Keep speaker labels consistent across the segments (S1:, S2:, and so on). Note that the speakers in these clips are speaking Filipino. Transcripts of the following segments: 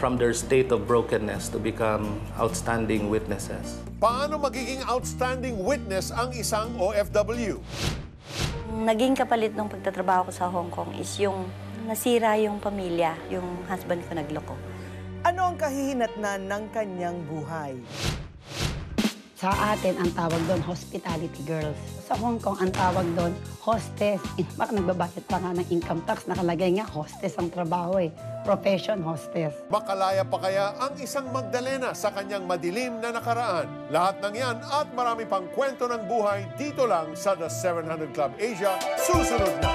S1: from their state of brokenness to become outstanding witnesses.
S2: Paano magiging outstanding witness ang isang OFW?
S3: Naging kapalit ng pagtatrabaho ko sa Hong Kong is yung nasira yung pamilya, yung husband ko nagloko.
S4: Ano ang kahihinatnan ng kanyang buhay?
S5: Sa atin, ang tawag doon, hospitality girls. Sa Hong Kong, ang tawag doon, hostess. In fact, nagbabayad pa nga ng income tax. Nakalagay nga, hostess ang trabaho eh. Profession, hostess.
S2: Makalaya pa kaya ang isang Magdalena sa kanyang madilim na nakaraan? Lahat ng yan at marami pang kwento ng buhay dito lang sa The 700 Club Asia. Susunod na!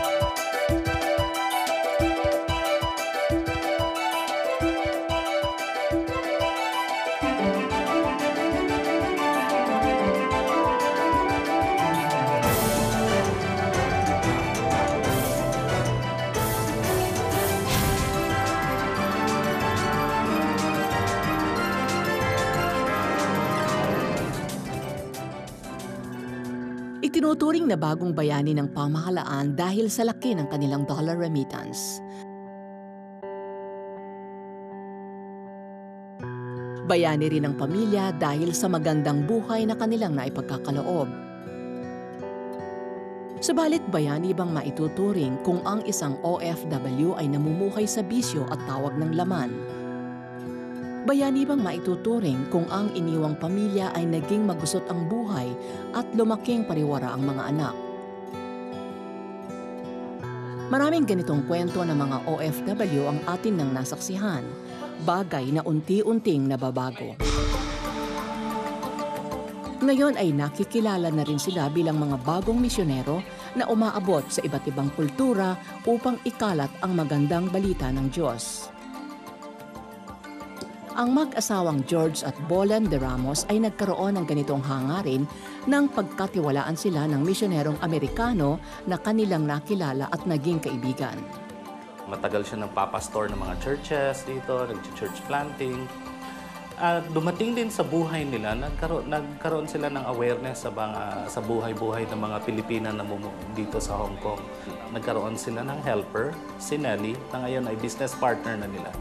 S6: Itinuturing na bagong bayani ng pamahalaan dahil sa laki ng kanilang dollar remittance. Bayani rin ng pamilya dahil sa magandang buhay na kanilang naipagkakaloob. Subalit bayani bang maituturing kung ang isang OFW ay namumuhay sa bisyo at tawag ng laman? Bayani bang maituturing kung ang iniwang pamilya ay naging magusot ang buhay at lumaking pariwara ang mga anak? Maraming ganitong kwento ng mga OFW ang atin nang nasaksihan, bagay na unti-unting nababago. Ngayon ay nakikilala na rin sila bilang mga bagong misyonero na umaabot sa iba't ibang kultura upang ikalat ang magandang balita ng Diyos. Ang mag-asawang George at Bolan de Ramos ay nagkaroon ng ganitong hangarin nang pagkatiwalaan sila ng misyonerong Amerikano na kanilang nakilala at naging kaibigan.
S1: Matagal siya nagpapastor ng mga churches dito, nag-church planting. At dumating din sa buhay nila, nagkaroon sila ng awareness sa buhay-buhay ng mga Pilipina na dito sa Hong Kong. Nagkaroon sila ng helper, si Nelly, na ngayon ay business partner na nila.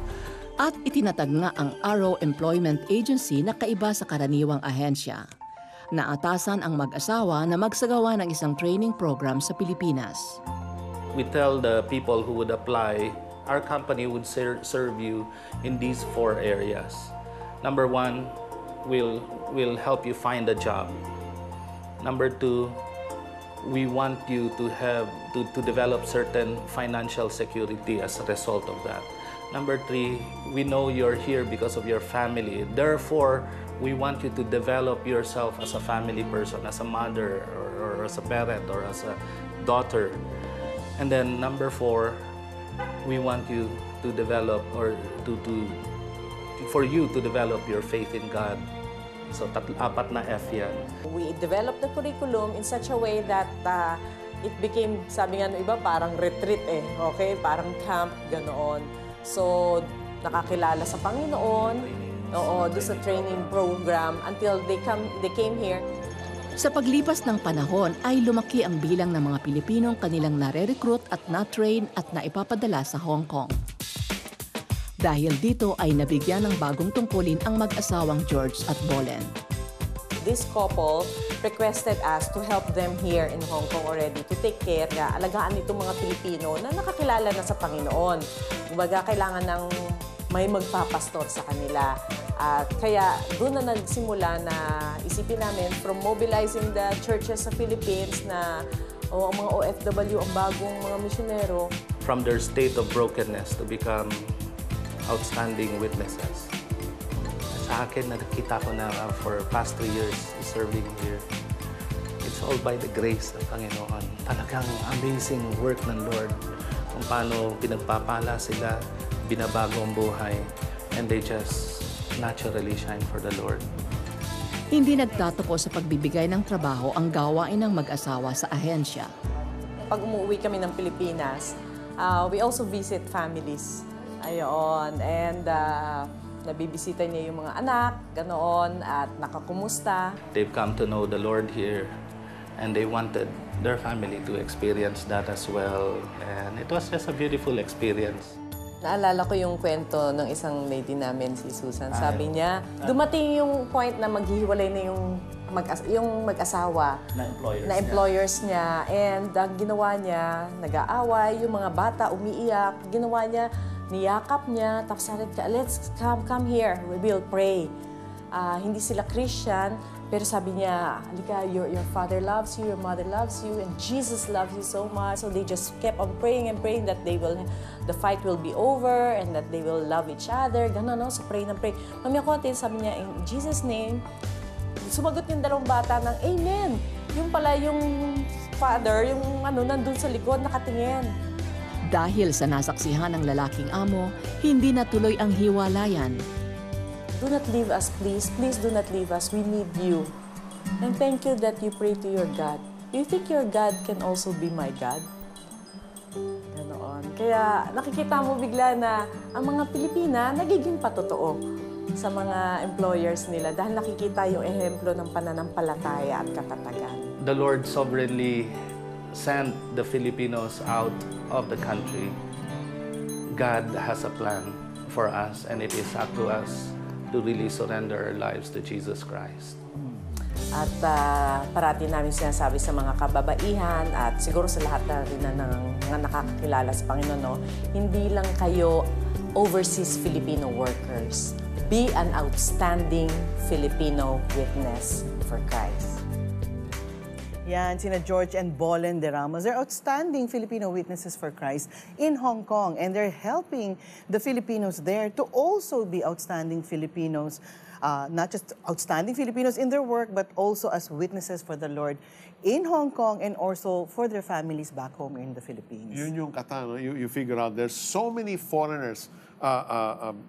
S6: At itinatag nga ang Arrow Employment Agency na kaiba sa karaniwang ahensya. Naatasan ang mag-asawa na magsagawa ng isang training program sa Pilipinas.
S1: We tell the people who would apply, our company would serve you in these 4 areas. Number 1, we'll help you find a job. Number 2, we want you to develop certain financial security as a result of that. Number 3, we know you're here because of your family. Therefore, we want you to develop yourself as a family person, as a mother, or as a parent, or as a daughter. And then number 4, we want you to develop, or for you to develop your faith in God. So, 4 na F yan.
S7: We developed the curriculum in such a way that it became, sabi nga ng iba, parang retreat eh. Okay? Parang camp, ganoon. So, nakakilala sa Panginoon, doon sa training program until they came here.
S6: Sa paglipas ng panahon ay lumaki ang bilang ng mga Pilipinong kanilang nare-recruit at na-train at naipapadala sa Hong Kong. Dahil dito ay nabigyan ng bagong tungkulin ang mag-asawang George at Bolan.
S7: This couple requested us to help them here in Hong Kong already to take care, alagaan itong mga Pilipino na nakakilala na sa Panginoon. Kumbaga, kailangan ng may magpapastor sa kanila. At kaya doon na nagsimula na isipin namin from mobilizing the churches sa Philippines na ang mga OFW, ang bagong mga misyonero.
S1: From their state of brokenness to become outstanding witnesses. Sa akin, nakita ko na for past 2 years serving here. It's all by the grace ng Panginoon. Talagang amazing work ng Lord. Kung paano pinagpapala sila, binabago ang buhay, and they just naturally shine for the Lord.
S6: Hindi nagtatapos sa pagbibigay ng trabaho ang gawain ng mag-asawa sa ahensya.
S7: Pag umuwi kami ng Pilipinas, we also visit families. Ayon, and nabibisita niya yung mga anak, ganoon, at nakakumusta.
S1: They've come to know the Lord here, and they wanted their family to experience that as well. And it was just a beautiful experience.
S7: Naalala ko yung kwento ng isang lady namin, si Susan. Sabi niya, dumating yung point na maghihiwalay na yung mag-asawa na employers niya. And ang ginawa niya, nag-aaway, yung mga bata umiiyak. Ginawa niya, niyakap niya, tapos sabi niya, let's come here, we will pray. Hindi sila Christian, pero sabi niya, halika, your father loves you, your mother loves you, and Jesus loves you so much. So they just kept on praying and praying that the fight will be over and that they will love each other. Ganun, no? So pray and pray. Mamaya konti, sabi niya, in Jesus' name, sumagot yung dalawang bata ng Amen. Yung pala yung father, yung nandun sa likod, nakatingin.
S6: Dahil sa nasaksihan ng lalaking amo, hindi natuloy ang hiwalayan.
S7: Do not leave us, please. Please do not leave us. We need you. And thank you that you pray to your God. Do you think your God can also be my God? Ganoon. Kaya nakikita mo bigla na ang mga Pilipina nagiging patotoo sa mga employers nila dahil nakikita yung ehemplo ng pananampalataya at katatagan.
S1: The Lord sovereignly sent the Filipinos out of the country. God has a plan for us, and it is up to us to really surrender our lives to Jesus Christ.
S7: At parati namin sinasabi sa mga kababaihan at siguro sa lahat na rin ng mga nakakakilala sa Panginoon, no? Hindi lang kayo overseas Filipino workers. Be an outstanding Filipino witness for Christ.
S4: Yan, sina George and Bolen de Ramos. They're outstanding Filipino witnesses for Christ in Hong Kong, and they're helping the Filipinos there to also be outstanding Filipinos, not just outstanding Filipinos in their work, but also as witnesses for the Lord in Hong Kong and also for their families back home in the Philippines.
S2: Yun yung kata, no? You figure out there's so many foreigners,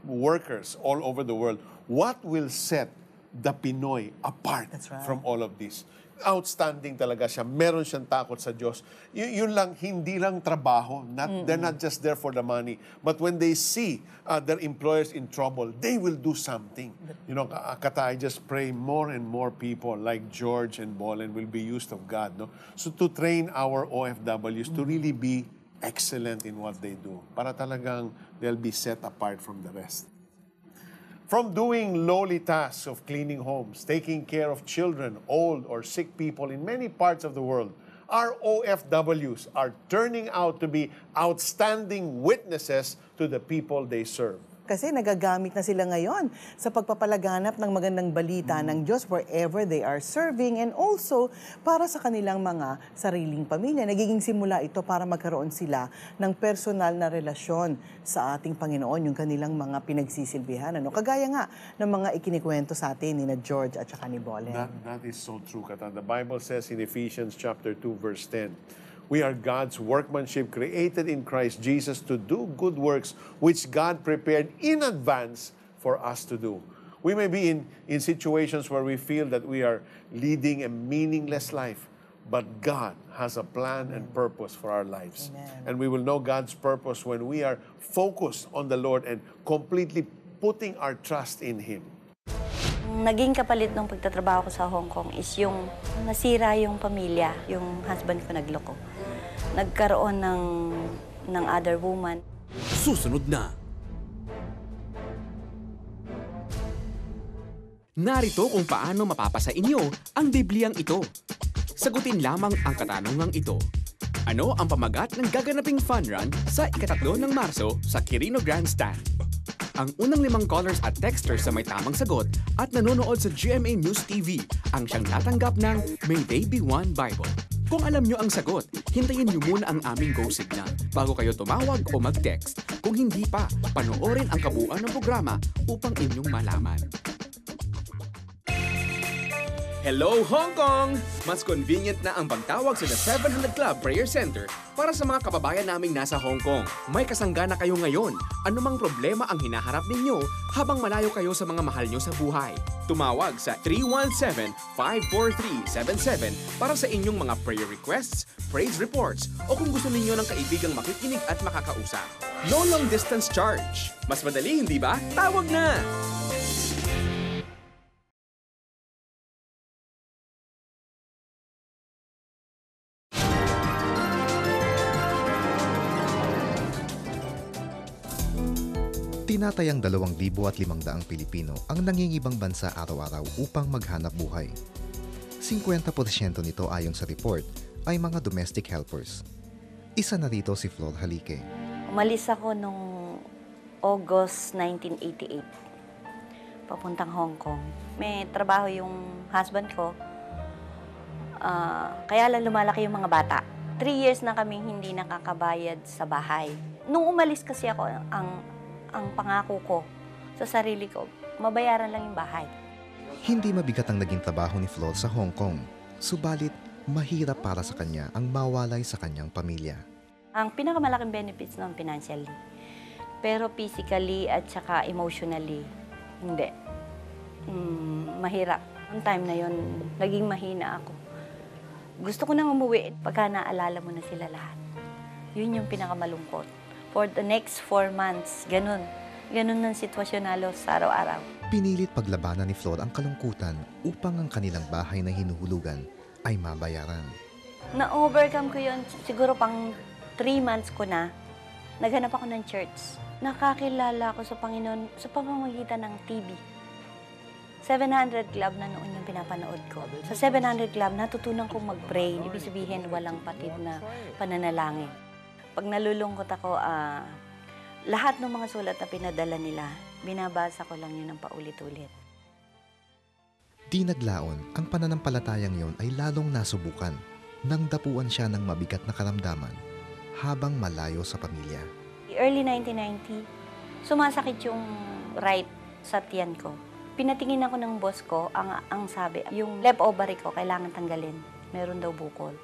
S2: workers all over the world. What will set the Pinoy apart from all of this? Outstanding talaga siya. Meron siyang takot sa Diyos. Yun lang, hindi lang trabaho. They're not just there for the money. But when they see their employers in trouble, they will do something. You know, Kata, I just pray more and more people like George and Bolen will be used of God. No? So to train our OFWs to really be excellent in what they do. Para talagang they'll be set apart from the rest. From doing lowly tasks of cleaning homes, taking care of children, old or sick people in many parts of the world, our OFWs are turning out to be outstanding witnesses to the people they serve.
S4: Kasi nagagamit na sila ngayon sa pagpapalaganap ng magandang balita ng Diyos wherever they are serving, and also para sa kanilang mga sariling pamilya. Nagiging simula ito para magkaroon sila ng personal na relasyon sa ating Panginoon, yung kanilang mga pinagsisilbihan. Kagaya nga ng mga ikinikwento sa atin ni George at saka ni Bolen.
S2: That is so true, Kata. The Bible says in Ephesians chapter 2, verse 10, we are God's workmanship created in Christ Jesus to do good works which God prepared in advance for us to do. We may be in situations where we feel that we are leading a meaningless life, but God has a plan and purpose for our lives.
S4: Amen.
S2: And we will know God's purpose when we are focused on the Lord and completely putting our trust in Him.
S3: Naging kapalit ng pagtatrabaho ko sa Hong Kong is yung nasira yung pamilya, yung husband ko nagloko. Nagkaroon ng other woman.
S8: Susunod na. Narito kung paano mapapasa inyo ang Bibliang ito. Sagutin lamang ang katanungang ito. Ano ang pamagat ng gaganaping fun run sa ika-3 ng Marso sa Quirino Grandstand? Ang unang 5 callers at texters sa may tamang sagot at nanonood sa GMA News TV ang siyang tatanggap ng May They Be One Bible. Kung alam nyo ang sagot, hintayin nyo muna ang aming go signal bago kayo tumawag o mag-text. Kung hindi pa, panoorin ang kabuuan ng programa upang inyong malaman. Hello, Hong Kong! Mas convenient na ang pagtawag sa The 700 Club Prayer Center para sa mga kababayan naming nasa Hong Kong. May kasangga na kayo ngayon. Anumang problema ang hinaharap ninyo habang malayo kayo sa mga mahal nyo sa buhay. Tumawag sa 317-543-77 para sa inyong mga prayer requests, praise reports, o kung gusto ninyo ng kaibigang makikinig at makakausap. No long distance charge. Mas madali, hindi ba? Tawag na!
S9: Tinatayang 2,500 Pilipino ang nangingibang bansa araw-araw upang maghanap buhay. 50% nito ayon sa report ay mga domestic helpers. Isa na rito si Flor Halique.
S3: Umalis ako nung August 1988, papuntang Hong Kong. May trabaho yung husband ko, kaya lang lumalaki yung mga bata. 3 years na kaming hindi nakakabayad sa bahay. Nung umalis kasi ako, ang pangako ko sa sarili ko, mabayaran lang yung bahay.
S9: Hindi mabigat ang naging trabaho ni Flor sa Hong Kong, subalit mahirap para sa kanya ang mawalay sa kanyang pamilya.
S3: Ang pinakamalaking benefits ng financially, pero physically at saka emotionally, hindi. Mahirap. Noong time na yon, naging mahina ako. Gusto ko nang umuwi pagka naalala mo na sila lahat. Yun yung pinakamalungkot. For the next 4 months, ganun. Ganun ang sitwasyon halos araw-araw.
S9: Pinilit paglabanan ni Flor ang kalungkutan upang ang kanilang bahay na hinuhulugan ay mabayaran.
S3: Na-overcome ko yun, siguro pang 3 months ko na, naghanap ako ng church. Nakakilala ko sa Panginoon sa pamamagitan ng TV. 700 Club na noon yung pinapanood ko. Sa 700 Club, natutunan kong mag-pray. Ibig sabihin, walang patid na pananalangin. Pag nalulungkot ako, lahat ng mga sulat na pinadala nila, binabasa ko lang yun ng paulit-ulit.
S9: Di naglaon, ang pananampalatayang yon ay lalong nasubukan nang dapuan siya ng mabigat na karamdaman habang malayo sa pamilya.
S3: Early 1990, sumasakit yung right sa tiyan ko. Pinatingin ako ng boss ko, ang sabi, yung left ovary ko kailangan tanggalin. Meron daw bukol.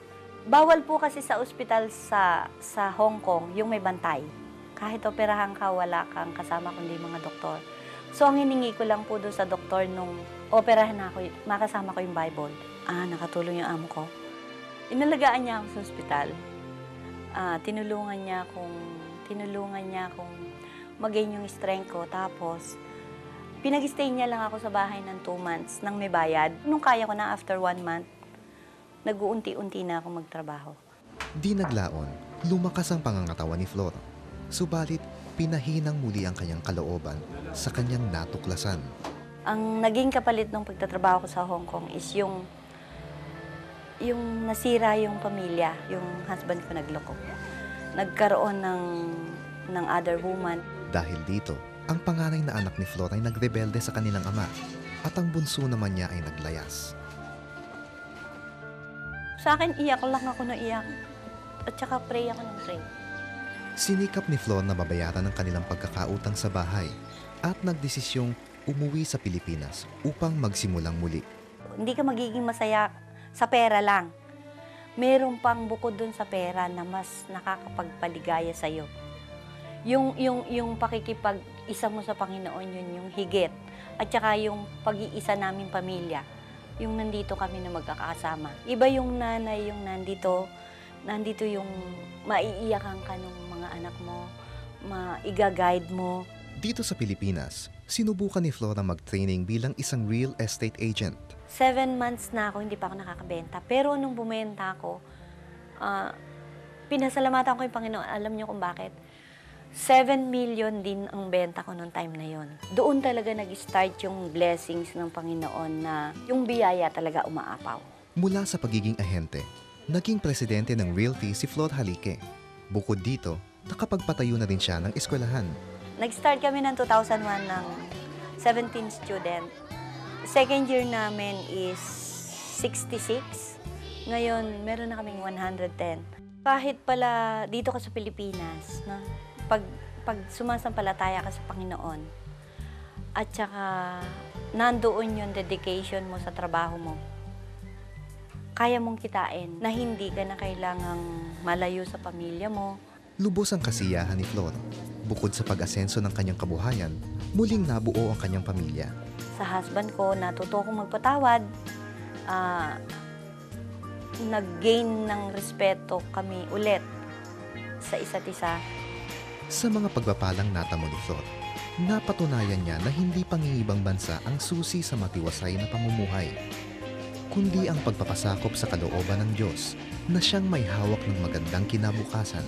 S3: Bawal po kasi sa ospital sa Hong Kong yung may bantay. Kahit operahan ka, wala kang kasama kundi mga doktor. So ang hiningi ko lang po doon sa doktor nung operahan na ako, makasama ko yung Bible. Nakatulong yung amo ko. Inalagaan niya ako sa ospital. Tinulungan niya akong mag-gain yung strength ko. Tapos, pinag-stay niya lang ako sa bahay ng 2 months nang may bayad. Nung kaya ko na after 1 month, nag-uunti-unti na ako magtrabaho.
S9: Di naglaon, lumakas ang pangangatawan ni Flor. Subalit, pinahinang muli ang kanyang kalooban sa kanyang natuklasan.
S3: Ang naging kapalit ng pagtatrabaho ko sa Hong Kong is yung nasira yung pamilya, yung husband ko nagloko. Nagkaroon ng other woman.
S9: Dahil dito, ang panganay na anak ni Flor ay nagrebelde sa kanilang ama at ang bunso naman niya ay naglayas.
S3: Sa akin, iyak lang ako na iyak. At saka pray ako ng pray.
S9: Sinikap ni Flor na babayaran ang kanilang pagkakautang sa bahay at nagdesisyong umuwi sa Pilipinas upang magsimulang muli.
S3: Hindi ka magiging masaya sa pera lang. Meron pang bukod dun sa pera na mas nakakapagpaligaya sa'yo. Yung pakikipag-isa mo sa Panginoon, yun yung higit. At saka yung pag-iisa naming pamilya. Yung nandito kami na magkakasama. Iba yung nanay, yung nandito yung maiiyakan ka ng mga anak mo, maiga-guide mo.
S9: Dito sa Pilipinas, sinubukan ni Flora mag-training bilang isang real estate agent.
S3: 7 months na ako, hindi pa ako nakakabenta. Pero nung bumenta ako, pinasalamatan ko yung Panginoon. Alam niyo kung bakit? 7 million din ang benta ko noong time na yon. Doon talaga nag-start yung blessings ng Panginoon na yung biyaya talaga umaapaw.
S9: Mula sa pagiging ahente, naging presidente ng Realty si Flor Halique. Bukod dito, nakapagpatayo na rin siya ng eskwelahan.
S3: Nag-start kami ng 2001 ng 17 student. Second year namin is 66. Ngayon, meron na kaming 110. Kahit pala dito ka sa Pilipinas, no? Pag sumasampalataya ka sa Panginoon, at saka nandoon yung dedication mo sa trabaho mo, kaya mong kitain na hindi ka na kailangang malayo sa pamilya mo.
S9: Lubos ang kasiyahan ni Flor. Bukod sa pag-asenso ng kanyang kabuhayan, muling nabuo ang kanyang pamilya.
S3: Sa husband ko, natuto akong magpatawad. Nag-gain ng respeto kami ulit sa isa't isa.
S9: Sa mga pagpapalang natamo ni Flor, napatunayan niya na hindi pangingibang bansa ang susi sa matiwasay na pamumuhay, kundi ang pagpapasakop sa kalooban ng Diyos na siyang may hawak ng magandang kinabukasan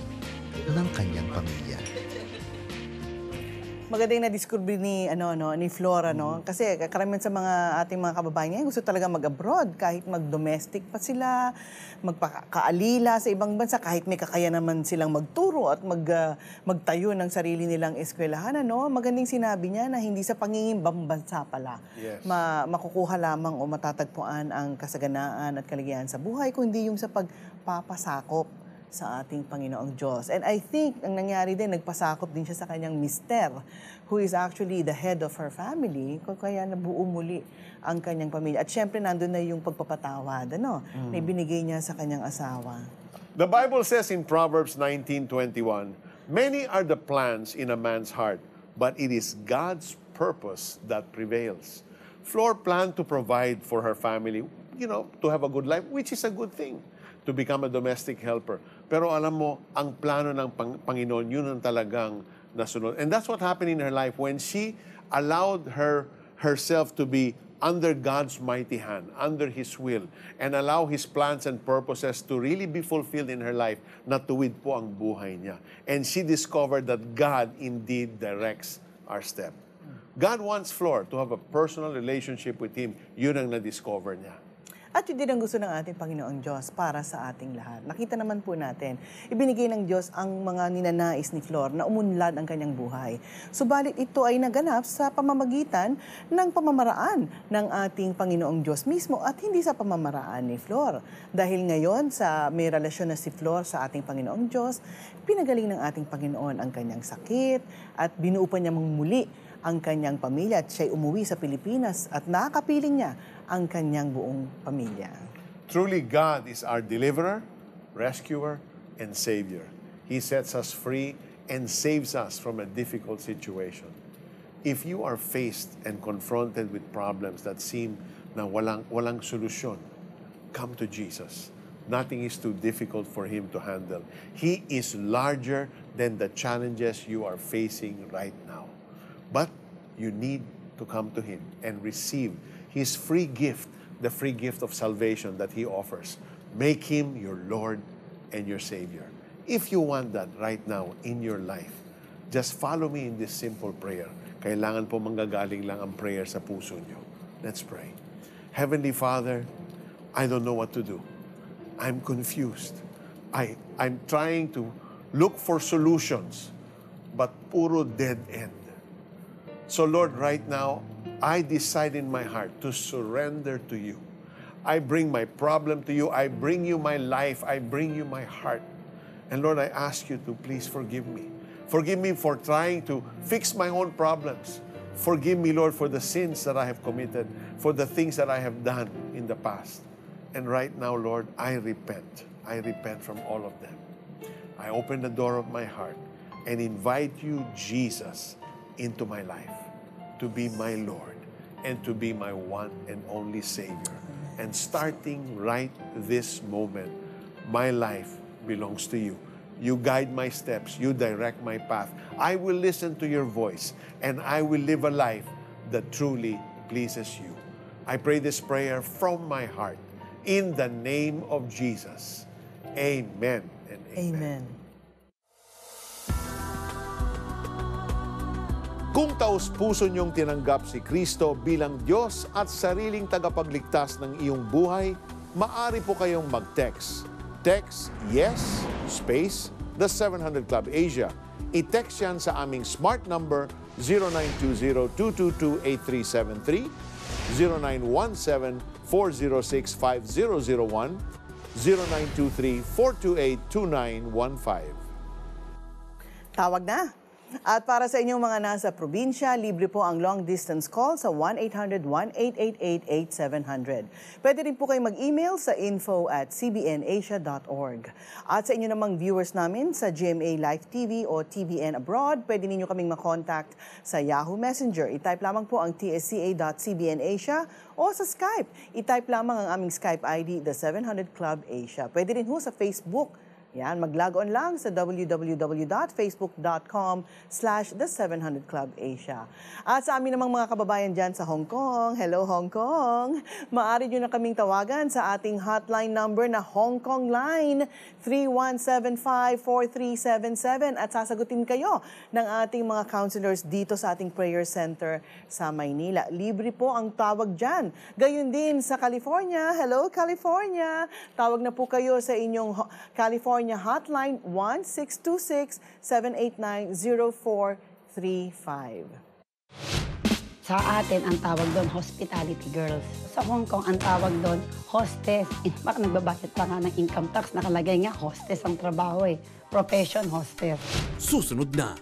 S9: ng kanyang pamilya.
S4: Maganda yung na-discover ni Flora, no? Kasi karamihan sa mga ating mga kababayan ngayon gusto talaga mag-abroad kahit mag-domestic pa sila, magpakaalila sa ibang bansa, kahit may kakayanan naman silang magturo at magtayo ng sarili nilang eskwelahan, ano? Magandang sinabi niya na hindi sa pangingimbang bansa pala makukuha lamang o matatagpuan ang kasaganaan at kaligayahan sa buhay, kundi yung sa pagpapasakop sa ating Panginoong Diyos. And I think, ang nangyari din, nagpasakop din siya sa kanyang mister, who is actually the head of her family, kaya nabuo muli ang kanyang pamilya. At syempre, nandun na yung pagpapatawad, na ibinigay niya sa kanyang asawa.
S2: The Bible says in Proverbs 19:21, "Many are the plans in a man's heart, but it is God's purpose that prevails." Flor planned to provide for her family, to have a good life, which is a good thing, to become a domestic helper. Pero alam mo, ang plano ng Panginoon, yun ang talagang nasunod. And that's what happened in her life when she allowed herself to be under God's mighty hand, under His will, and allow His plans and purposes to really be fulfilled in her life, natuwid po ang buhay niya. And she discovered that God indeed directs our step. God wants Flor to have a personal relationship with Him. Yun ang na-discover niya.
S4: At yun din ang gusto ng ating Panginoong Diyos para sa ating lahat. Nakita naman po natin, ibinigay ng Diyos ang mga ninanais ni Flor na umunlad ang kanyang buhay. Subalit ito ay naganap sa pamamagitan ng pamamaraan ng ating Panginoong Diyos mismo at hindi sa pamamaraan ni Flor. Dahil ngayon, may relasyon na si Flor sa ating Panginoong Diyos, pinagaling ng ating Panginoon ang kanyang sakit at binuo pa niya muli ang kanyang pamilya at siya'y umuwi sa Pilipinas at nakapiling niya ang kanyang buong pamilya.
S2: Truly, God is our deliverer, rescuer, and Savior. He sets us free and saves us from a difficult situation. If you are faced and confronted with problems that seem na walang solusyon, come to Jesus. Nothing is too difficult for Him to handle. He is larger than the challenges you are facing right now. But you need to come to Him and receive His free gift, the free gift of salvation that He offers. Make Him your Lord and your Savior. If you want that right now in your life, just follow me in this simple prayer. Kailangan po manggagaling lang ang prayer sa puso nyo. Let's pray. Heavenly Father, I don't know what to do. I'm confused. I'm trying to look for solutions, but puro dead end. So Lord, right now, I decide in my heart to surrender to You. I bring my problem to You. I bring You my life. I bring You my heart. And Lord, I ask You to please forgive me. Forgive me for trying to fix my own problems. Forgive me, Lord, for the sins that I have committed, for the things that I have done in the past. And right now, Lord, I repent. I repent from all of them. I open the door of my heart and invite You, Jesus, into my life, to be my Lord and to be my one and only Savior. And starting right this moment, my life belongs to You. You guide my steps. You direct my path. I will listen to Your voice and I will live a life that truly pleases You. I pray this prayer from my heart in the name of Jesus. Amen and amen.
S4: Amen.
S2: Kung taos-puso niyong tinanggap si Kristo bilang Diyos at sariling tagapagligtas ng iyong buhay, maaari po kayong mag-text. Text yes, space, the 700 Club Asia. I-text yan sa aming smart number 0920-222-8373, 0917-406-5001, 0923-428-2915.
S4: Tawag na! At para sa inyong mga nasa probinsya, libre po ang long-distance call sa 1-800-1888-8700. Pwede rin po kayong mag-email sa info@cbnasia.org. At sa inyo namang viewers namin sa GMA Live TV o TVN Abroad, pwede ninyo kaming makontakt sa Yahoo Messenger. I-type lamang po ang tsca.cbnasia o sa Skype. I-type lamang ang aming Skype ID, The 700 Club Asia. Pwede rin po sa Facebook, Yan, mag-log on lang sa www.facebook.com/The700ClubAsia. At sa amin namang mga kababayan dyan sa Hong Kong, hello Hong Kong! Maaari nyo na kaming tawagan sa ating hotline number na Hong Kong Line 3175-4377 at sasagutin kayo ng ating mga counselors dito sa ating prayer center sa Maynila. Libre po ang tawag dyan. Gayun din sa California. Hello California! Tawag na po kayo sa inyong California hotline 1-626-789-0435.
S5: Sa atin, ang tawag doon, hospitality girls. Sa Hong Kong, ang tawag doon, hostess. In fact, nagbabayad pa nga ng income tax. Nakalagay nga, hostess ang trabaho eh. Profession, hostess.
S8: Susunod na.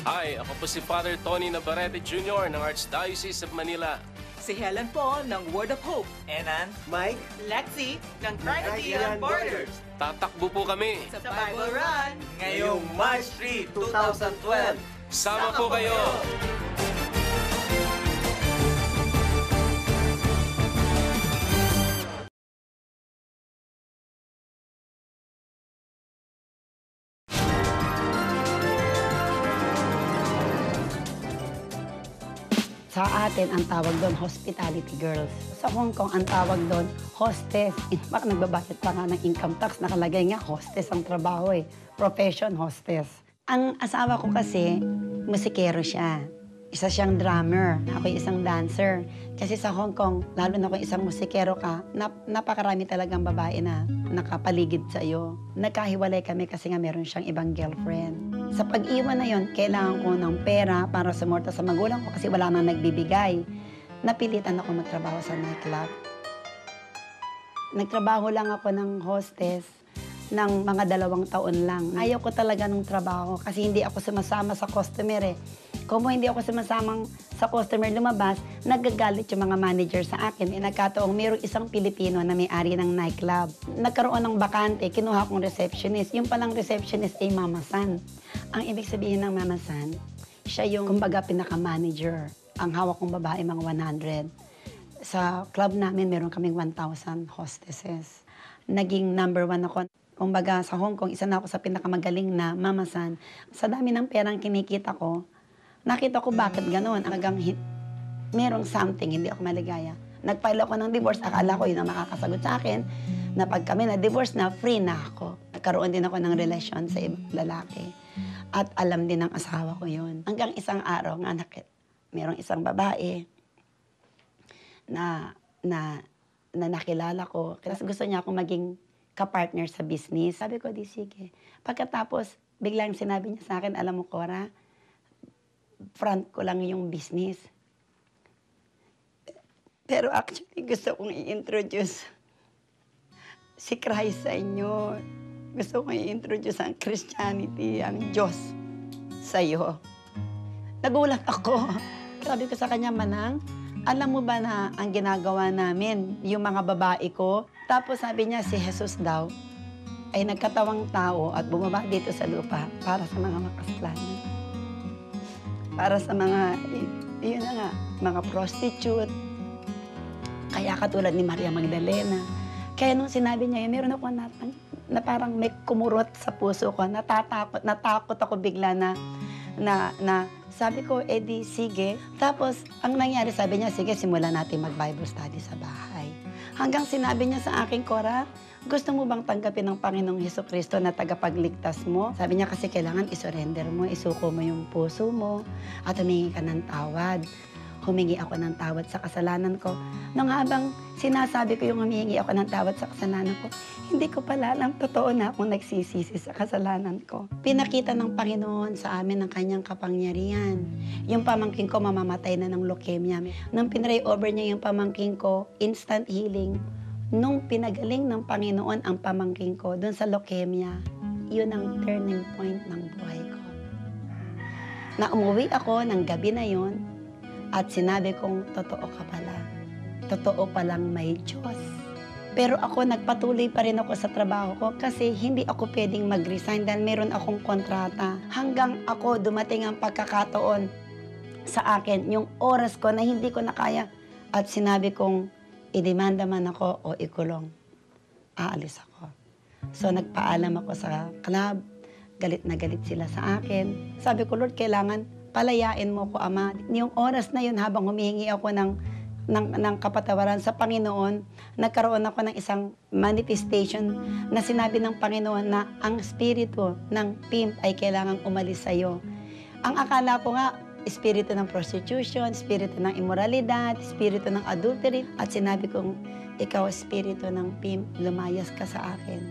S10: Hi, ako po si Father Tony Navarrete Jr. ng Archdiocese of Manila.
S11: Si Helen po ng Word of Hope.
S12: Enan, Mike,
S11: Lexi ng Trinity Beyond Borders.
S10: Tatakbo po kami
S11: Sa Bible Run.
S12: ngayong March 3, 2012.
S10: Sama po kayo!
S5: Sa atin, ang tawag doon, hospitality girls. Sa Hong Kong, ang tawag doon, hostess. In fact, nagbabayad pa nga ng income tax. Nakalagay nga, hostess ang trabaho eh. Profession, hostess. Ang asawa ko kasi, musikero siya. Isa siyang drummer, ako isang dancer. Kasi sa Hong Kong, lalo na kung isang musikero ka, napakarami talagang babae na nakapaligid sa iyo. Nagkahiwalay kami kasi nga meron siyang ibang girlfriend. Sa pag-iwan na yon, kailangan ko ng pera para sumorta sa magulang ko kasi wala nang nagbibigay. Napilitan ako magtrabaho sa nightclub. Nagtrabaho lang ako ng hostess ng mga 2 taon lang. Ayaw ko talaga ng trabaho kasi hindi ako sumasama sa customer eh. Kung hindi ako sumasamang sa customer lumabas, nagagalit yung mga manager sa akin. Nagkataong mayroong isang Pilipino na may-ari ng nightclub. Nagkaroon ng bakante, kinuha kong receptionist. Yung palang receptionist ay Mama San. Ang ibig sabihin ng Mama San, siya yung kumbaga pinaka-manager. Ang hawak kong babae, mga 100. Sa club namin, meron kaming 1,000 hostesses. Naging number 1 ako. Kumbaga sa Hong Kong, isa na ako sa pinakamagaling na Mama San. Sa dami ng perang kinikita ko, nakita ko bakit gano'n. Merong something, hindi ako maligaya. Nag-file ako ng divorce, akala ko yun ang makakasagot sa akin, na pag kami na-divorce na, free na ako. Nagkaroon din ako ng relasyon sa ibang lalaki. At alam din ng asawa ko yun. Hanggang isang araw, nga merong isang babae na nakilala ko. Kasi gusto niya akong maging kapartner sa business. Sabi ko, di sige. Pagkatapos, biglang sinabi niya sa akin, alam mo, Cora, front ko lang yung business. Pero actually, gusto kong i-introduce si Christ sa inyo. Gusto kong i-introduce ang Christianity, ang Diyos sa iyo. Nagulat ako. Sabi ko sa kanya, Manang, alam mo ba na ang ginagawa namin, yung mga babae ko? Tapos sabi niya, si Jesus daw ay nagkatawang tao at bumaba dito sa lupa para sa mga makasalanan. Para sa mga, yun na nga, mga prostitute. Kaya katulad ni Maria Magdalena. Kaya nung sinabi niya yun, meron ako na parang may kumurot sa puso ko. Natakot ako bigla na sabi ko, di sige. Tapos, ang nangyari, sabi niya, sige, simulan natin mag-Bible study sa bahay. Hanggang sinabi niya sa akin, Cora, gusto mo bang tanggapin ng Panginoong Hesukristo na tagapagligtas mo? Sabi niya kasi kailangan isurrender mo, isuko mo yung puso mo, at humingi ka ng tawad. Humingi ako ng tawad sa kasalanan ko. Nung habang sinasabi ko yung humingi ako ng tawad sa kasalanan ko, hindi ko pala alam, totoo na akong nagsisisi sa kasalanan ko. Pinakita ng Panginoon sa amin ang kanyang kapangyarihan. Yung pamangkin ko mamamatay na ng leukemia. Nung pinray over niya yung pamangkin ko, instant healing. Nung pinagaling ng Panginoon ang pamangkin ko dun sa leukemia, yun ang turning point ng buhay ko. Na umuwi ako ng gabi na yun, at sinabi kong, totoo ka pala. Totoo palang may Diyos. Pero ako, nagpatuloy pa rin ako sa trabaho ko kasi hindi ako pwedeng mag-resign dahil meron akong kontrata. Hanggang ako dumating ang pagkakataon sa akin yung oras ko na hindi ko na kaya at sinabi kong idemanda man ako o ikulong, aalis ako. So nagpaalam ako sa club, galit na galit sila sa akin. Sabi ko, Lord, kailangan palayain mo ko, Ama. Yung oras na yun habang humihingi ako ng kapatawaran sa Panginoon, nagkaroon ako ng isang manifestation na sinabi ng Panginoon na ang spirito ng pimp ay kailangang umalis sa'yo. Ang akala ko nga, espiritu ng prostitution, espiritu ng immoralidad, espiritu ng adultery, at sinabi kong, ikaw espiritu ng pimp, lumayas ka sa akin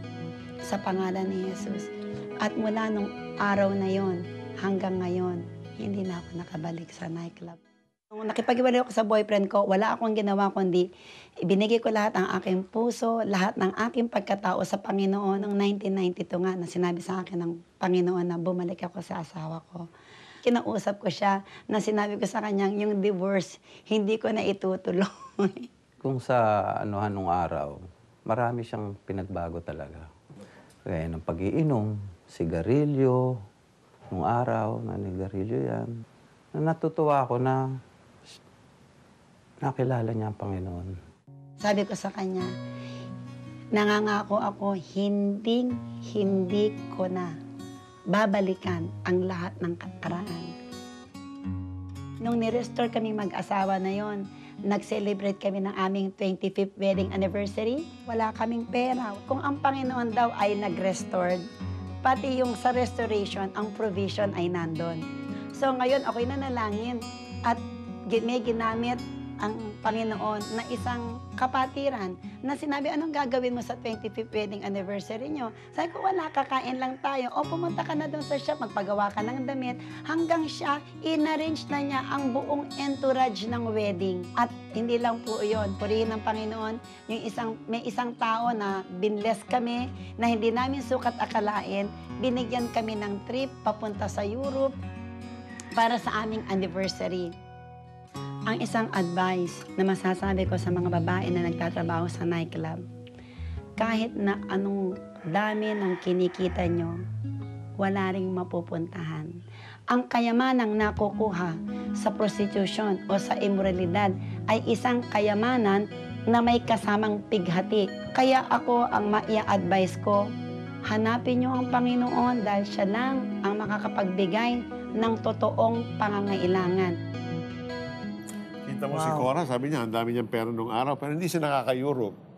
S5: sa pangalan ni Jesus. At mula nung araw na yon hanggang ngayon, hindi na ako nakabalik sa nightclub. Nung nakipag-iwalay ako sa boyfriend ko, wala akong ginawa kundi ibinigay ko lahat ng aking puso, lahat ng aking pagkatao sa Panginoon. Noong 1992 nga na sinabi sa akin ng Panginoon na bumalik ako sa asawa ko. Kinausap ko siya na sinabi ko sa kanya, yung divorce, hindi ko na itutuloy.
S13: Kung sa anuhan nung araw, marami siyang pinagbago talaga. Kaya ng pag-iinom, sigarilyo, nung araw, nanigarilyo yan. Natutuwa ako na nakilala niya ang Panginoon. Sabi ko sa kanya, nangangako ako, hindi ko na babalikan ang lahat ng kataraan. Nung ni-restore kami mag-asawa na yon, nag-celebrate kami ng aming 25th wedding anniversary. Wala kaming pera. Kung ang Panginoon daw ay nag-restored, pati yung sa restoration, ang provision ay nandun. So ngayon, ako'y nanalangin at may ginamit ang Panginoon na isang kapatiran na sinabi, anong gagawin mo sa 25th wedding anniversary nyo? Sabi ko, wala, kakain lang tayo. O pumunta ka na doon sa shop, magpagawa ka ng damit. Hanggang siya, in-arrange na niya ang buong entourage ng wedding. At hindi lang po yun, purihin ng Panginoon, may isang tao na binless kami, na hindi namin sukat akalain, binigyan kami ng trip papunta sa Europe para sa aming anniversary. Ang isang advice na masasabi ko sa mga babae na nagtatrabaho sa nightclub, kahit na anong dami ng kinikita nyo, wala ring mapupuntahan. Ang kayamanang nakukuha sa prostitution o sa immoralidad ay isang kayamanan na may kasamang pighati. Kaya ako ang maia-advise ko, hanapin nyo ang Panginoon dahil siya lang ang makakapagbigay ng totoong pangangailangan.
S2: Kita mo si Cora, sabi niya, ang dami niyang pera nung araw, pero hindi siya nakaka-Europe.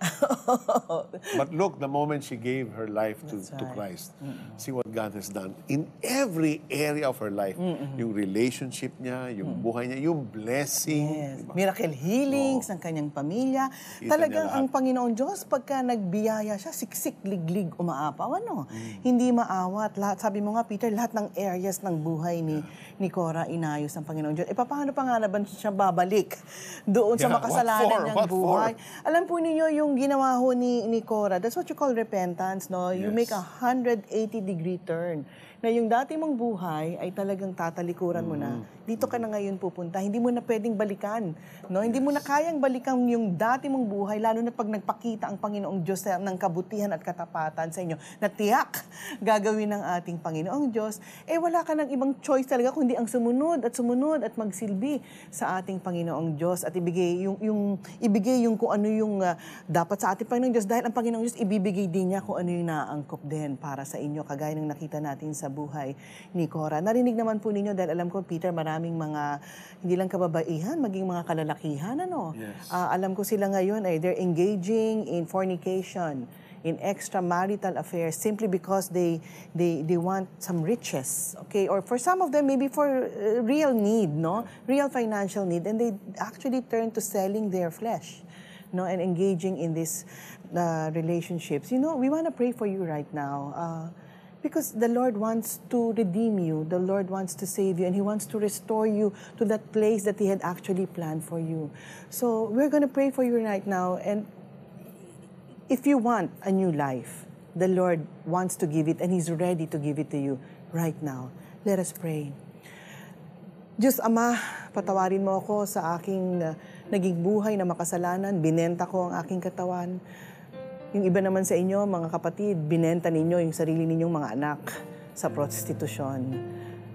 S2: But look, the moment she gave her life to Christ, see what God has done in every area of her life. Yung relationship niya, yung buhay niya, yung blessing.
S4: Yes. Diba? Miracle healings ng kanyang pamilya. Talagang ang Panginoon Diyos, pagka nagbiyaya siya, siksik, liglig, umaapaw. Ano? Hindi maawat. Lahat, sabi mo nga, Peter, lahat ng areas ng buhay ni Cora inayos ng Panginoon Diyos. Paano pa nga naman siya babalik doon sa makasalanan niyang buhay? Alam po ninyo, yung ginawa ho ni Cora, that's what you call repentance, no? You make a 180-degree turn. Na yung dati mong buhay ay talagang tatalikuran mo na. Dito ka na ngayon pupunta. Hindi mo na pwedeng balikan. No? Hindi mo na kayang balikan yung dati mong buhay, lalo na pag nagpakita ang Panginoong Diyos ng kabutihan at katapatan sa inyo, na tiyak gagawin ng ating Panginoong Diyos, wala ka ng ibang choice talaga kundi ang sumunod at magsilbi sa ating Panginoong Diyos at ibigay yung kung ano yung dapat sa ating Panginoong Diyos, dahil ang Panginoong Diyos ibibigay din niya kung ano yung naangkop din para sa inyo, kagaya ng nakita natin sa buhay ni Cora. Narinig naman po ninyo, dahil alam ko, Peter, maraming mga, hindi lang kababaihan, maging mga kalalakihan, ano?
S2: Yes.
S4: Alam ko sila ngayon ay they're engaging in fornication, in extramarital affairs, simply because they want some riches, okay? Or for some of them, maybe for real need, no? Real financial need, and they actually turn to selling their flesh, no? And engaging in these relationships. You know, we want to pray for you right now, because the Lord wants to redeem you. The Lord wants to save you, and He wants to restore you to that place that He had actually planned for you. So we're going to pray for you right now. And if you want a new life, the Lord wants to give it, and He's ready to give it to you right now. Let us pray. Diyos Ama, patawarin mo ako sa aking naging buhay na makasalanan. Binenta ko ang aking katawan. Yung iba naman sa inyo, mga kapatid, binenta ninyo yung sarili ninyong mga anak sa prostitusyon.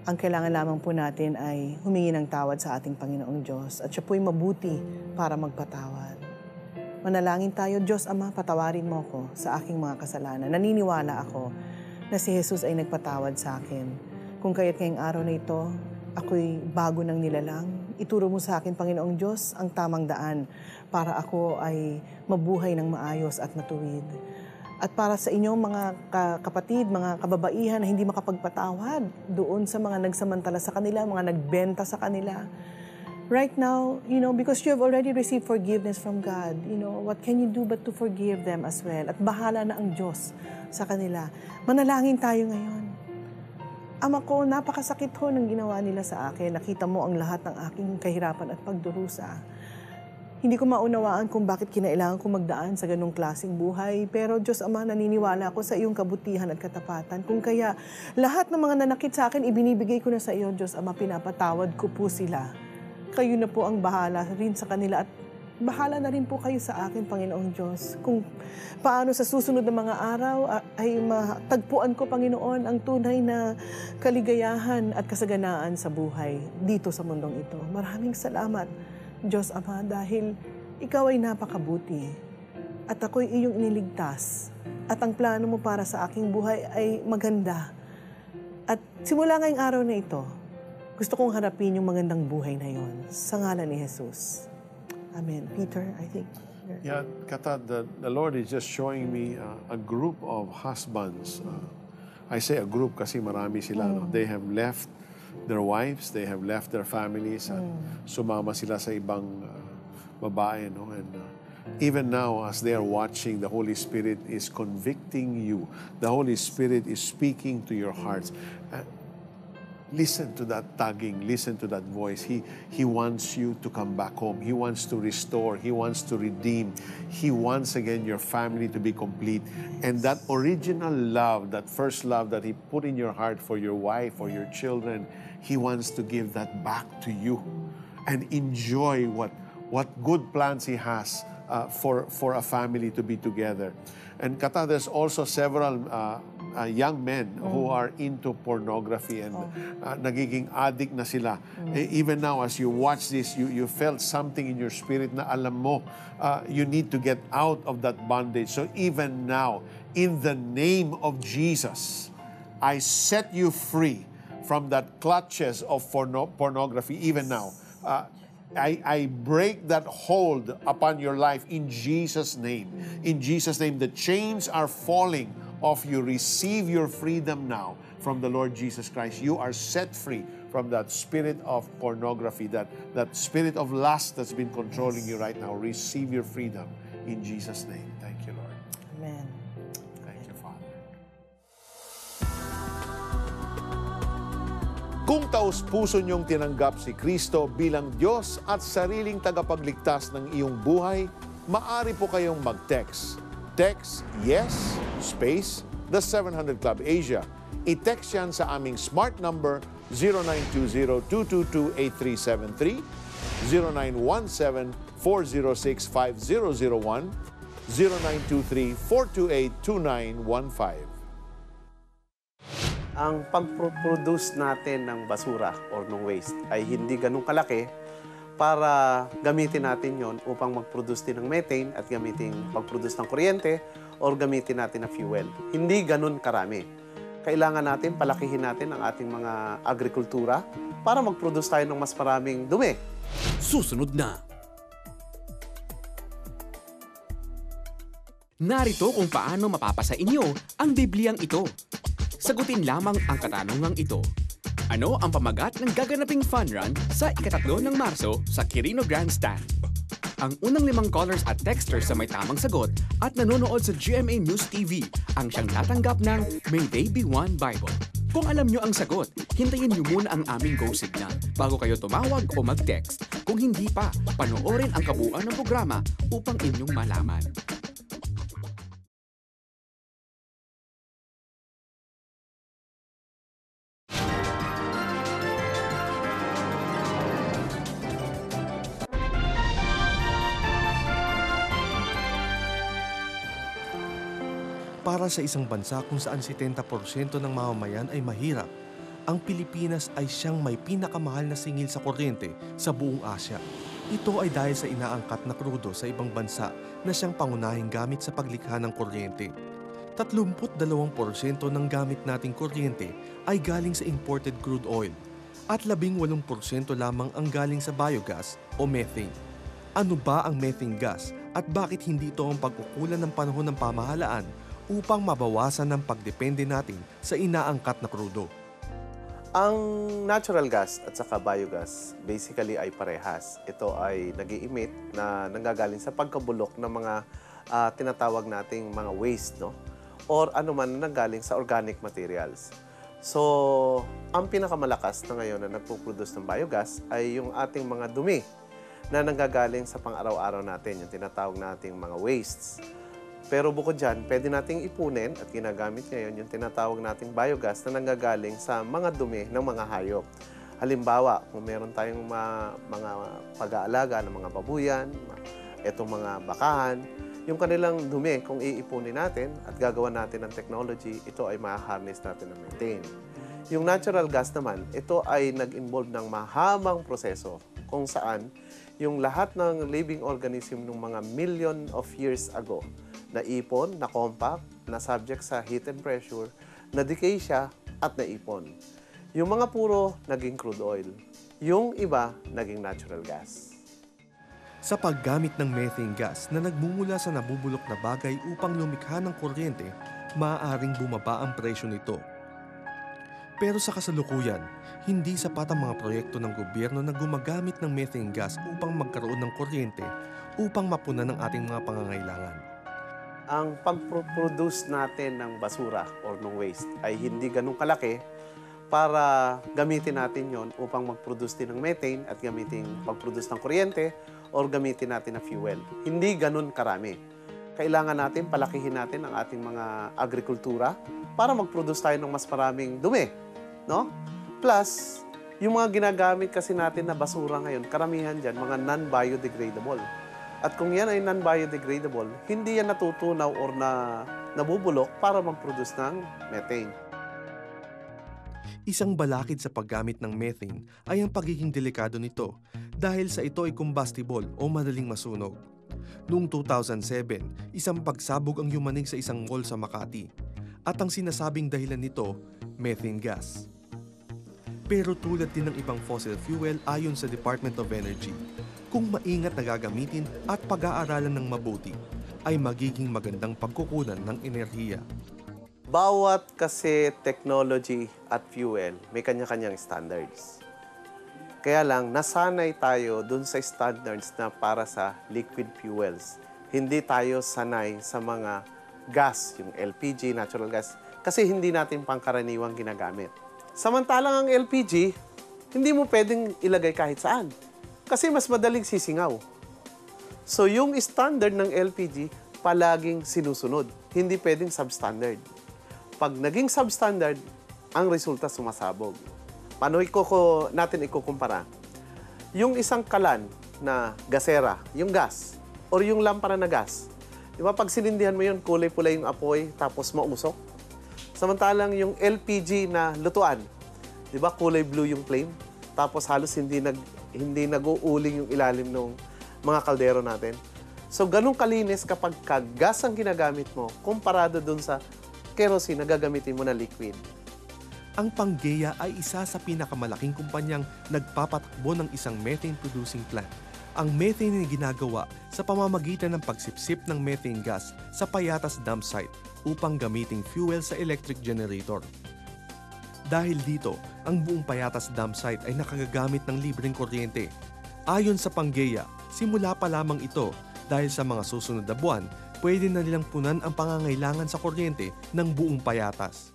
S4: Ang kailangan lamang po natin ay humingi ng tawad sa ating Panginoong Diyos at siya po'y mabuti para magpatawad. Manalangin tayo, Diyos Ama, patawarin mo ko sa aking mga kasalanan. Naniniwala ako na si Jesus ay nagpatawad sa akin. Kung kaya't ngayong araw na ito, ako'y bago ng nilalang. Ituro mo sa akin, Panginoong Diyos, ang tamang daan para ako ay mabuhay ng maayos at matuwid. At para sa inyong mga kapatid, mga kababaihan na hindi makapagpatawad doon sa mga nagsamantala sa kanila, mga nagbenta sa kanila. Right now, because you have already received forgiveness from God, what can you do but to forgive them as well? At bahala na ang Diyos sa kanila. Manalangin tayo ngayon. Ama ko, napakasakit ho ng ginawa nila sa akin. Nakita mo ang lahat ng aking kahirapan at pagdurusa. Hindi ko maunawaan kung bakit kinailangan ko magdaan sa ganong klaseng buhay. Pero Diyos Ama, naniniwala ako sa iyong kabutihan at katapatan. Kung kaya lahat ng mga nanakit sa akin, ibinibigay ko na sa iyo, Diyos Ama, pinapatawad ko po sila. Kayo na po ang bahala rin sa kanila at bahala na rin po kayo sa akin, Panginoong Diyos. Kung paano sa susunod na mga araw ay matagpuan ko, Panginoon, ang tunay na kaligayahan at kasaganaan sa buhay dito sa mundong ito. Maraming salamat, Diyos Ama, dahil ikaw ay napakabuti at ako'y iyong iniligtas at ang plano mo para sa aking buhay ay maganda. At simula ngayong araw na ito, gusto kong harapin yung magandang buhay na yon sa ngalan ni Jesus. Amen. Peter, I think.
S2: Yeah, Kata, the Lord is just showing me a group of husbands. I say a group kasi marami sila. No? They have left their wives, they have left their families, at sumama sila sa ibang babae. No? And even now, as they are watching, the Holy Spirit is convicting you. The Holy Spirit is speaking to your hearts. Listen to that tugging, listen to that voice. He wants you to come back home. He wants to restore. He wants to redeem. He wants again your family to be complete. And that original love, that first love that He put in your heart for your wife or your children, He wants to give that back to you. And enjoy what good plans He has for a family to be together. And Kata, there's also several young men who are into pornography and nagiging addict na sila. Even now, as you watch this, you felt something in your spirit na alam mo, you need to get out of that bondage. So even now, in the name of Jesus, I set you free from that clutches of pornography even now. I break that hold upon your life in Jesus' name. In Jesus' name, the chains are falling off you. Receive your freedom now from the Lord Jesus Christ. You are set free from that spirit of pornography, that spirit of lust that's been controlling you right now. Receive your freedom in Jesus' name. Thank you, Lord.
S4: Amen.
S2: Thank you, Father.
S14: Kung taos-puso niyong tinanggap si Kristo bilang Diyos at sariling tagapagligtas ng iyong buhay, maaari po kayong mag-text. Text yes, space, the 700 Club Asia. I-text yan sa aming smart number 0920-222-8373, 0917-406-5001, 0923-428-2915.
S15: Ang pag-produce natin ng basura or ng waste ay hindi ganun kalaki para gamitin natin yon upang mag-produce din ng methane at gamitin pag-produce ng kuryente or gamitin natin na fuel. Hindi ganun karami. Kailangan natin, palakihin natin ang ating mga agrikultura para mag-produce tayo ng mas maraming dumi.
S8: Susunod na. Narito kung paano mapapasa inyo ang Bibliang ito. Sagutin lamang ang katanungang ito. Ano ang pamagat ng gaganaping fun run sa ika-3 ng Marso sa Quirino Grandstand? Ang unang 5 callers at texters sa may tamang sagot at nanonood sa GMA News TV ang siyang tatanggap ng May They Be One Bible. Kung alam nyo ang sagot, hintayin nyo muna ang aming go signal bago kayo tumawag o mag-text. Kung hindi pa, panoorin ang kabuuan ng programa upang inyong malaman.
S16: Para sa isang bansa kung saan 70% ng mamamayan ay mahirap, ang Pilipinas ay siyang may pinakamahal na singil sa kuryente sa buong Asya. Ito ay dahil sa inaangkat na krudo sa ibang bansa na siyang pangunahing gamit sa paglikha ng kuryente. 32% ng gamit nating kuryente ay galing sa imported crude oil at 18% lamang ang galing sa biogas o methane. Ano ba ang methane gas at bakit hindi ito ang pagkukulan ng panahon ng pamahalaan upang mabawasan ang pagdepende natin sa inaangkat na krudo?
S15: Ang natural gas at saka biogas basically ay parehas. Ito ay nag-i-emit na nanggagaling sa pagkabulok ng mga tinatawag nating mga waste, no? Or ano man na nanggaling sa organic materials. So, ang pinakamalakas na ngayon na nagpo-produce ng biogas ay yung ating mga dumi na nanggagaling sa pang-araw-araw natin, yung tinatawag nating mga wastes. Pero bukod dyan, pwede nating ipunin at ginagamit ngayon yung tinatawag nating biogas na nanggagaling sa mga dumi ng mga hayop. Halimbawa, kung meron tayong mga pag-aalaga ng mga babuyan, itong mga bakahan, yung kanilang dumi, kung iipunin natin at gagawa natin ng technology, ito ay ma-harness natin ng methane. Yung natural gas naman, ito ay nag-involve ng mahabang proseso kung saan yung lahat ng living organism ng mga million of years ago, naipon, na-compact, na-subject sa heat and pressure, na-decay siya at naipon. Yung mga puro, naging crude oil. Yung iba, naging natural gas.
S16: Sa paggamit ng methane gas na nagmumula sa nabubulok na bagay upang lumikha ng kuryente, maaaring bumaba ang presyo nito. Pero sa kasalukuyan, hindi sapat ang mga proyekto ng gobyerno na gumagamit ng methane gas upang magkaroon ng kuryente upang mapunan ang ating mga pangangailangan.
S15: Ang pag-produce natin ng basura or ng waste ay hindi ganun kalaki para gamitin natin yon upang mag-produce din ng methane at gamitin pag-produce ng kuryente or gamitin natin na fuel. Hindi ganun karami. Kailangan natin palakihin natin ang ating mga agrikultura para mag-produce tayo ng mas maraming dumi. No? Plus, yung mga ginagamit kasi natin na basura ngayon, karamihan dyan, mga non-biodegradable. At kung yan ay non-biodegradable, hindi yan natutunaw or nabubulok para mag-produce ng methane.
S16: Isang balakid sa paggamit ng methane ay ang pagiging delikado nito dahil sa ito ay combustible o madaling masunog. Noong 2007, isang pagsabog ang yumanig sa isang mall sa Makati at ang sinasabing dahilan nito, methane gas. Pero tulad din ng ibang fossil fuel ayon sa Department of Energy, kung maingat na gagamitin at pag-aaralan ng mabuti, ay magiging magandang pagkukunan ng enerhiya.
S15: Bawat kasi technology at fuel, may kanya-kanyang standards. Kaya lang, nasanay tayo dun sa standards na para sa liquid fuels. Hindi tayo sanay sa mga gas, yung LPG, natural gas, kasi hindi natin pangkaraniwang ginagamit. Samantalang ang LPG, hindi mo pwedeng ilagay kahit saan. Kasi mas madaling sisingaw. So yung standard ng LPG, palaging sinusunod. Hindi pwedeng substandard. Pag naging substandard, ang resulta sumasabog. Paano natin ikukumpara? Yung isang kalan na gasera, yung gas, or yung lampara na gas, di ba pag sinindihan mo yun, kulay-pula yung apoy, tapos mausok? Samantalang yung LPG na lutuan, di ba kulay blue yung flame, tapos halos hindi nag-uuling yung ilalim ng mga kaldero natin. So, ganun kalinis kapag gas ang ginagamit mo, komparado dun sa kerosene na gagamitin mo na liquid.
S16: Ang Pangea ay isa sa pinakamalaking kumpanyang nagpapatakbo ng isang methane-producing plant. Ang methane ay ginagawa sa pamamagitan ng pagsipsip ng methane gas sa Payatas Dam Site upang gamiting fuel sa electric generator. Dahil dito, ang buong Payatas Dam Site ay nakagagamit ng libreng kuryente. Ayon sa Pangea, simula pa lamang ito dahil sa mga susunod na buwan, pwede na nilang punan ang pangangailangan sa kuryente ng buong Payatas.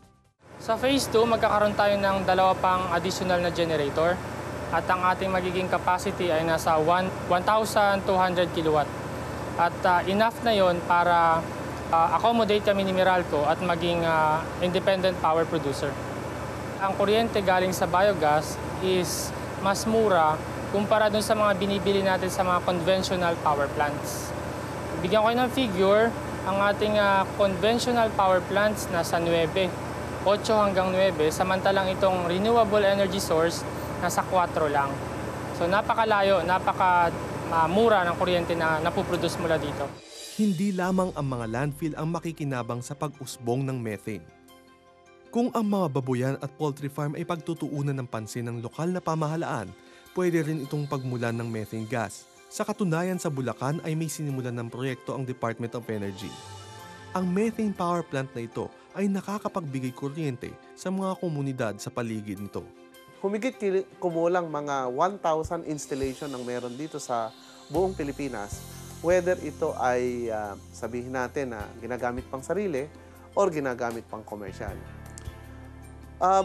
S17: Sa Phase 2, magkakaroon tayo ng 2 pang additional na generator at ang ating magiging capacity ay nasa 1,200 kilowatt. At enough na yon para accommodate kami ni Meralco at maging independent power producer. Ang kuryente galing sa biogas is mas mura kumpara dun sa mga binibili natin sa mga conventional power plants. Bigyan ko kayo ng figure, ang ating conventional power plants nasa 9. 8 hanggang 9, samantalang itong renewable energy source nasa 4 lang. So napakalayo, napakamura ng kuryente na napuproduce mula dito.
S16: Hindi lamang ang mga landfill ang makikinabang sa pag-usbong ng methane. Kung ang mga babuyan at poultry farm ay pagtutuunan ng pansin ng lokal na pamahalaan, pwede rin itong pagmulan ng methane gas. Sa katunayan, sa Bulacan ay may sinimulan ng proyekto ang Department of Energy. Ang methane power plant na ito ay nakakapagbigay kuryente sa mga komunidad sa paligid nito.
S15: Humigit kumulang mga 1,000 installation ang meron dito sa buong Pilipinas, whether ito ay sabihin natin na ginagamit pang sarili or ginagamit pang komersyal.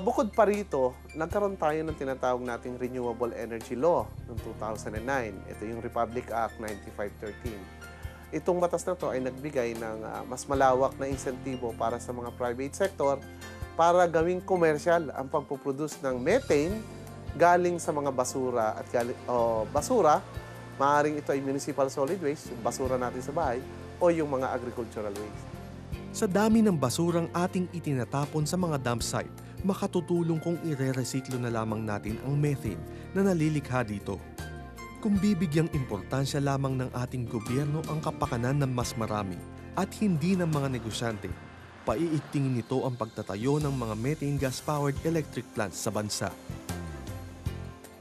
S15: Bukod pa rito, nagkaroon tayo ng tinatawag nating Renewable Energy Law noong 2009. Ito yung Republic Act 9513. Itong batas na to ay nagbigay ng mas malawak na insentibo para sa mga private sector para gawing komersyal ang pagpuproduce ng methane galing sa mga basura at basura. Maaaring ito ay municipal solid waste, yung basura natin sa bahay, o yung mga agricultural waste.
S16: Sa dami ng basurang ating itinatapon sa mga dump site, makatutulong kung ire-resiklo na lamang natin ang methane na nalilikha dito. Kung bibigyang importansya lamang ng ating gobyerno ang kapakanan ng mas marami at hindi ng mga negosyante, paiigtingin nito ang pagtatayo ng mga methane gas-powered electric plants sa bansa.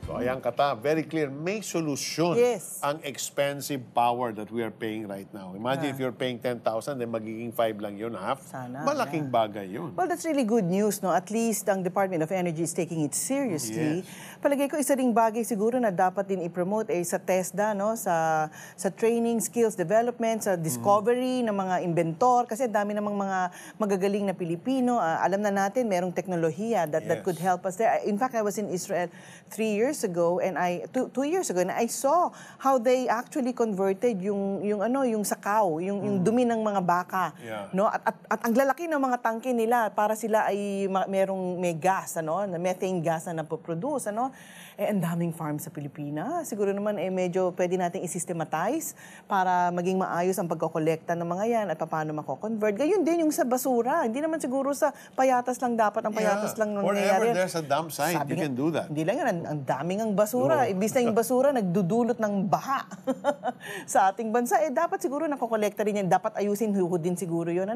S2: So ayan Kata, very clear, may solusyon ang expensive power that we are paying right now. Imagine if you're paying 10,000, then magiging 5 lang yun, half.
S4: Sana,
S2: malaking bagay yun.
S4: Well, that's really good news, no? At least ang Department of Energy is taking it seriously. Palagay ko isa ring bagay siguro na dapat din i-promote sa TESDA, no? Sa training, skills development, sa discovery ng mga inventor, kasi dami namang mga magagaling na Pilipino. Alam na natin, merong teknolohiya that could help us there. In fact, I was in Israel 2 years ago and I saw how they actually converted yung sakaw, yung dumi ng mga baka, no? At ang lalaki ng mga tangke nila para sila ay may gas, na methane gas na napoproduce, ang daming farms sa Pilipinas. Siguro naman medyo pwede nating i-systematize para maging maayos ang pagkokolekta ng mga yan at paano mako-convert. Gayon din yung sa basura. Hindi naman siguro sa payatas lang dapat ang payatas lang nangyayari.
S2: Wherever there's a dump site, you can do that.
S4: Hindi lang yan, ang daming ang basura. Ibig na yung basura nagdudulot ng baha sa ating bansa. Dapat siguro nakokolekta rin yan. Dapat ayusin din siguro yun,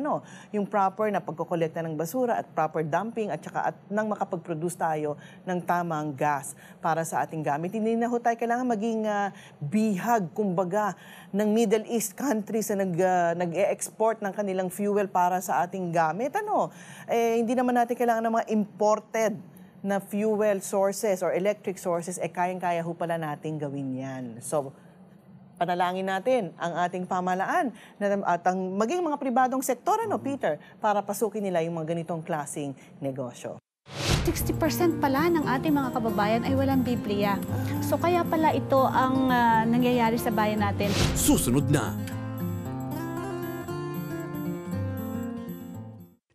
S4: yung proper na pagkokolekta ng basura at proper dumping at nang makapag-produce tayo ng tamang gas para sa ating gamit. Hindi na tayo kailangan maging bihag, kumbaga, ng Middle East countries na nag-e-export ng kanilang fuel para sa ating gamit. Hindi naman natin kailangan ng mga imported na fuel sources or electric sources, kayang-kaya pala natin gawin yan. So, panalangin natin ang ating pamahalaan at ang maging mga pribadong sektor, Peter, para pasukin nila yung mga ganitong klaseng negosyo.
S18: 60% pala ng ating mga kababayan ay walang Biblia. So kaya pala ito ang nangyayari sa bayan natin.
S8: Susunod na.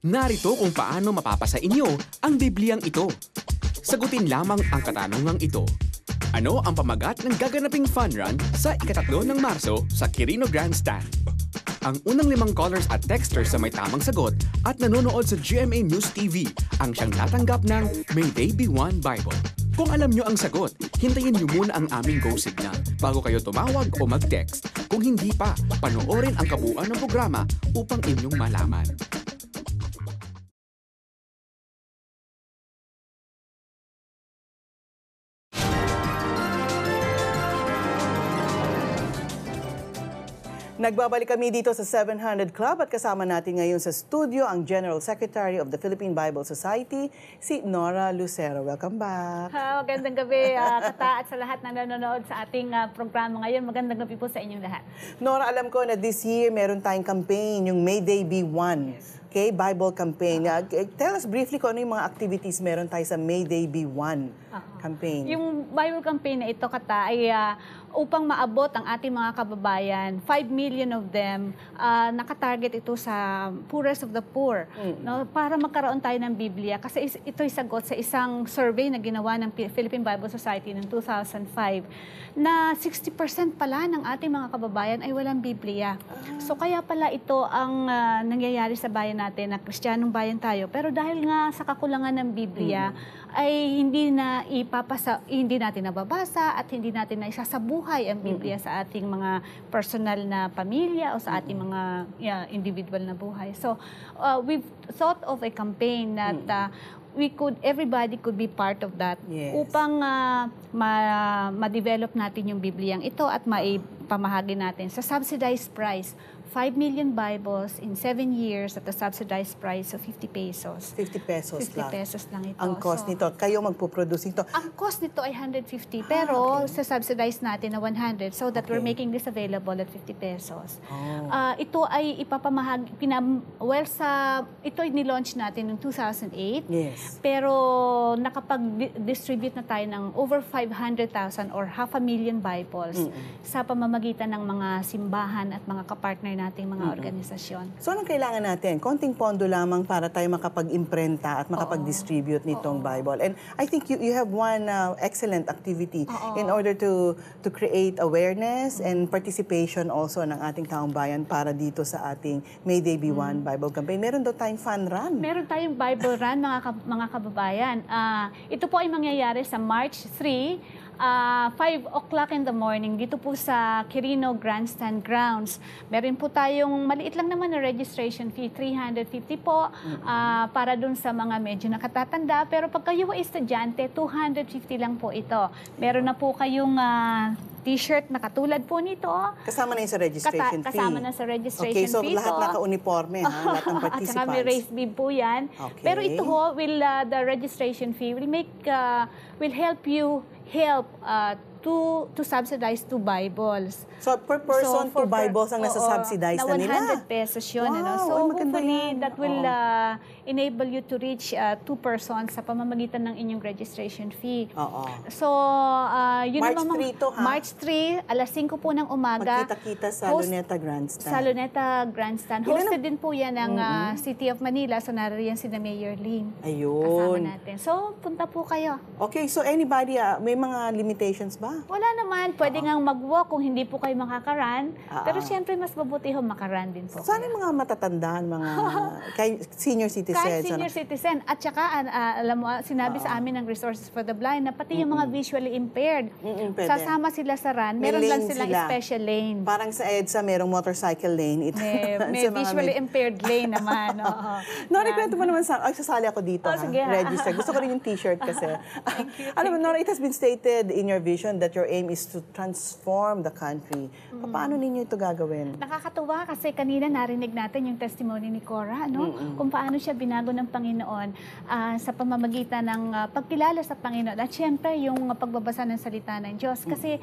S8: Narito kung paano mapapasa inyo ang Bibliang ito. Sagutin lamang ang katanungang ito. Ano ang pamagat ng gaganaping fun run sa ika-3 ng Marso sa Quirino Grandstand? Ang unang 5 callers at texters sa may tamang sagot at nanonood sa GMA News TV ang siyang tatanggap ng May They Be One Bible. Kung alam nyo ang sagot, hintayin nyo muna ang aming go signal bago kayo tumawag o mag-text. Kung hindi pa, panoorin ang kabuuan ng programa upang inyong malaman.
S4: Nagbabalik kami dito sa 700 Club at kasama natin ngayon sa studio ang General Secretary of the Philippine Bible Society, si Nora Lucero. Welcome back.
S18: Magandang gabi, Kata, at sa lahat na nanonood sa ating programa ngayon. Magandang gabi po sa inyong lahat.
S4: Nora, alam ko na this year meron tayong campaign, yung May They Be One. Okay, Bible campaign. Tell us briefly kung ano yung mga activities meron tayo sa May They Be One campaign.
S18: Yung Bible campaign na ito, Kata, ay upang maabot ang ating mga kababayan, 5 million of them, nakatarget ito sa poorest of the poor, para magkaroon tayo ng Biblia. Kasi ito'y sagot sa isang survey na ginawa ng Philippine Bible Society noong 2005 na 60% pala ng ating mga kababayan ay walang Biblia. So kaya pala ito ang nangyayari sa bayan natin na Kristiyanong bayan tayo, pero dahil nga sa kakulangan ng Biblia, ay hindi natin nababasa at hindi natin naisasabuhay ang Biblia sa ating mga personal na pamilya o sa ating mga individual na buhay. So, we've thought of a campaign that everybody could be part of that upang ma-develop natin yung Bibliang ito at maipamahagi natin sa subsidized price. 5 million Bibles in 7 years at a subsidized price of 50 pesos.
S4: 50 pesos
S18: 50
S4: lang.
S18: pesos lang ito.
S4: Ang cost nito, kayo magpo-produce nito.
S18: Ang cost nito ay 150, pero sa subsidized natin na 100 so that we're making this available at 50 pesos. Ito ay ipapamahagi, ito ay nilaunch natin noong 2008.
S4: Yes.
S18: Pero nakapag-distribute na tayo ng over 500,000 or 500,000 Bibles sa pamamagitan ng mga simbahan at mga kapartner nating mga organisasyon.
S4: So, anong kailangan natin? Konting pondo lamang para tayo makapag-imprenta at makapag-distribute nitong Bible. And I think you have one excellent activity in order to create awareness and participation also ng ating taong bayan para dito sa ating May Day Be One Bible Campaign. Meron daw tayong fun run.
S18: Meron tayong Bible run, mga kababayan. Ito po ay mangyayari sa March 3, 5 o'clock in the morning dito po sa Quirino Grandstand Grounds. Meron po tayong maliit lang naman na registration fee, 350 po para dun sa mga medyo nakatatanda. Pero pag kayo ay estudyante, 250 lang po ito. Meron na po kayong t-shirt na katulad po nito.
S4: Kasama na yun sa registration fee?
S18: Kasama na sa registration fee.
S4: Okay, so lahat naka-uniforme, lahat ng participants.
S18: At saka may race bib po yan.
S4: Okay.
S18: Pero ito the registration fee will help you to subsidize 2 Bibles.
S4: So, per person, 2 Bibles ang nasa-subsidize na nila?
S18: Na 100 pesos yun.
S4: Wow,
S18: So, hopefully,
S4: yan.
S18: that will enable you to reach 2 persons sa pamamagitan ng inyong registration fee. So, yun
S4: March
S18: naman,
S4: 3 to, ha?
S18: March 3, alas 5 po ng umaga.
S4: Magkita-kita sa Luneta Grandstand.
S18: Sa Luneta Grandstand. Hosted din po yan ng City of Manila. So, naririyan si na Mayor Lim.
S4: Ayun.
S18: Kasama natin. So, punta po kayo.
S4: Okay, so anybody, may mga limitations ba?
S18: Wala naman. Pwede ngang mag-walk kung hindi po kayo makakaran. Pero siyempre, mas mabuti ho makaran din po.
S4: Sana yung mga matatandaan, mga senior citizens.
S18: Kahit senior citizen. At saka, alam mo, sinabi sa amin ng Resources for the Blind na pati yung mga visually impaired, sasama sila sa run. Meron lang silang special lane.
S4: Parang sa EDSA, merong motorcycle lane.
S18: May visually impaired lane naman.
S4: Nora, kwento mo naman sasali ako dito.
S18: Sige.
S4: Register. Gusto ko rin yung t-shirt kasi. Alam mo, Nora, it has been stated in your vision that your aim is to transform the country. Paano ninyo ito gagawin?
S18: Nakakatuwa kasi kanina narinig natin yung testimony ni Cora, no? Kung paano siya binago ng Panginoon sa pamamagitan ng pagkilala sa Panginoon. At syempre, yung pagbabasa ng salita ng Diyos. Kasi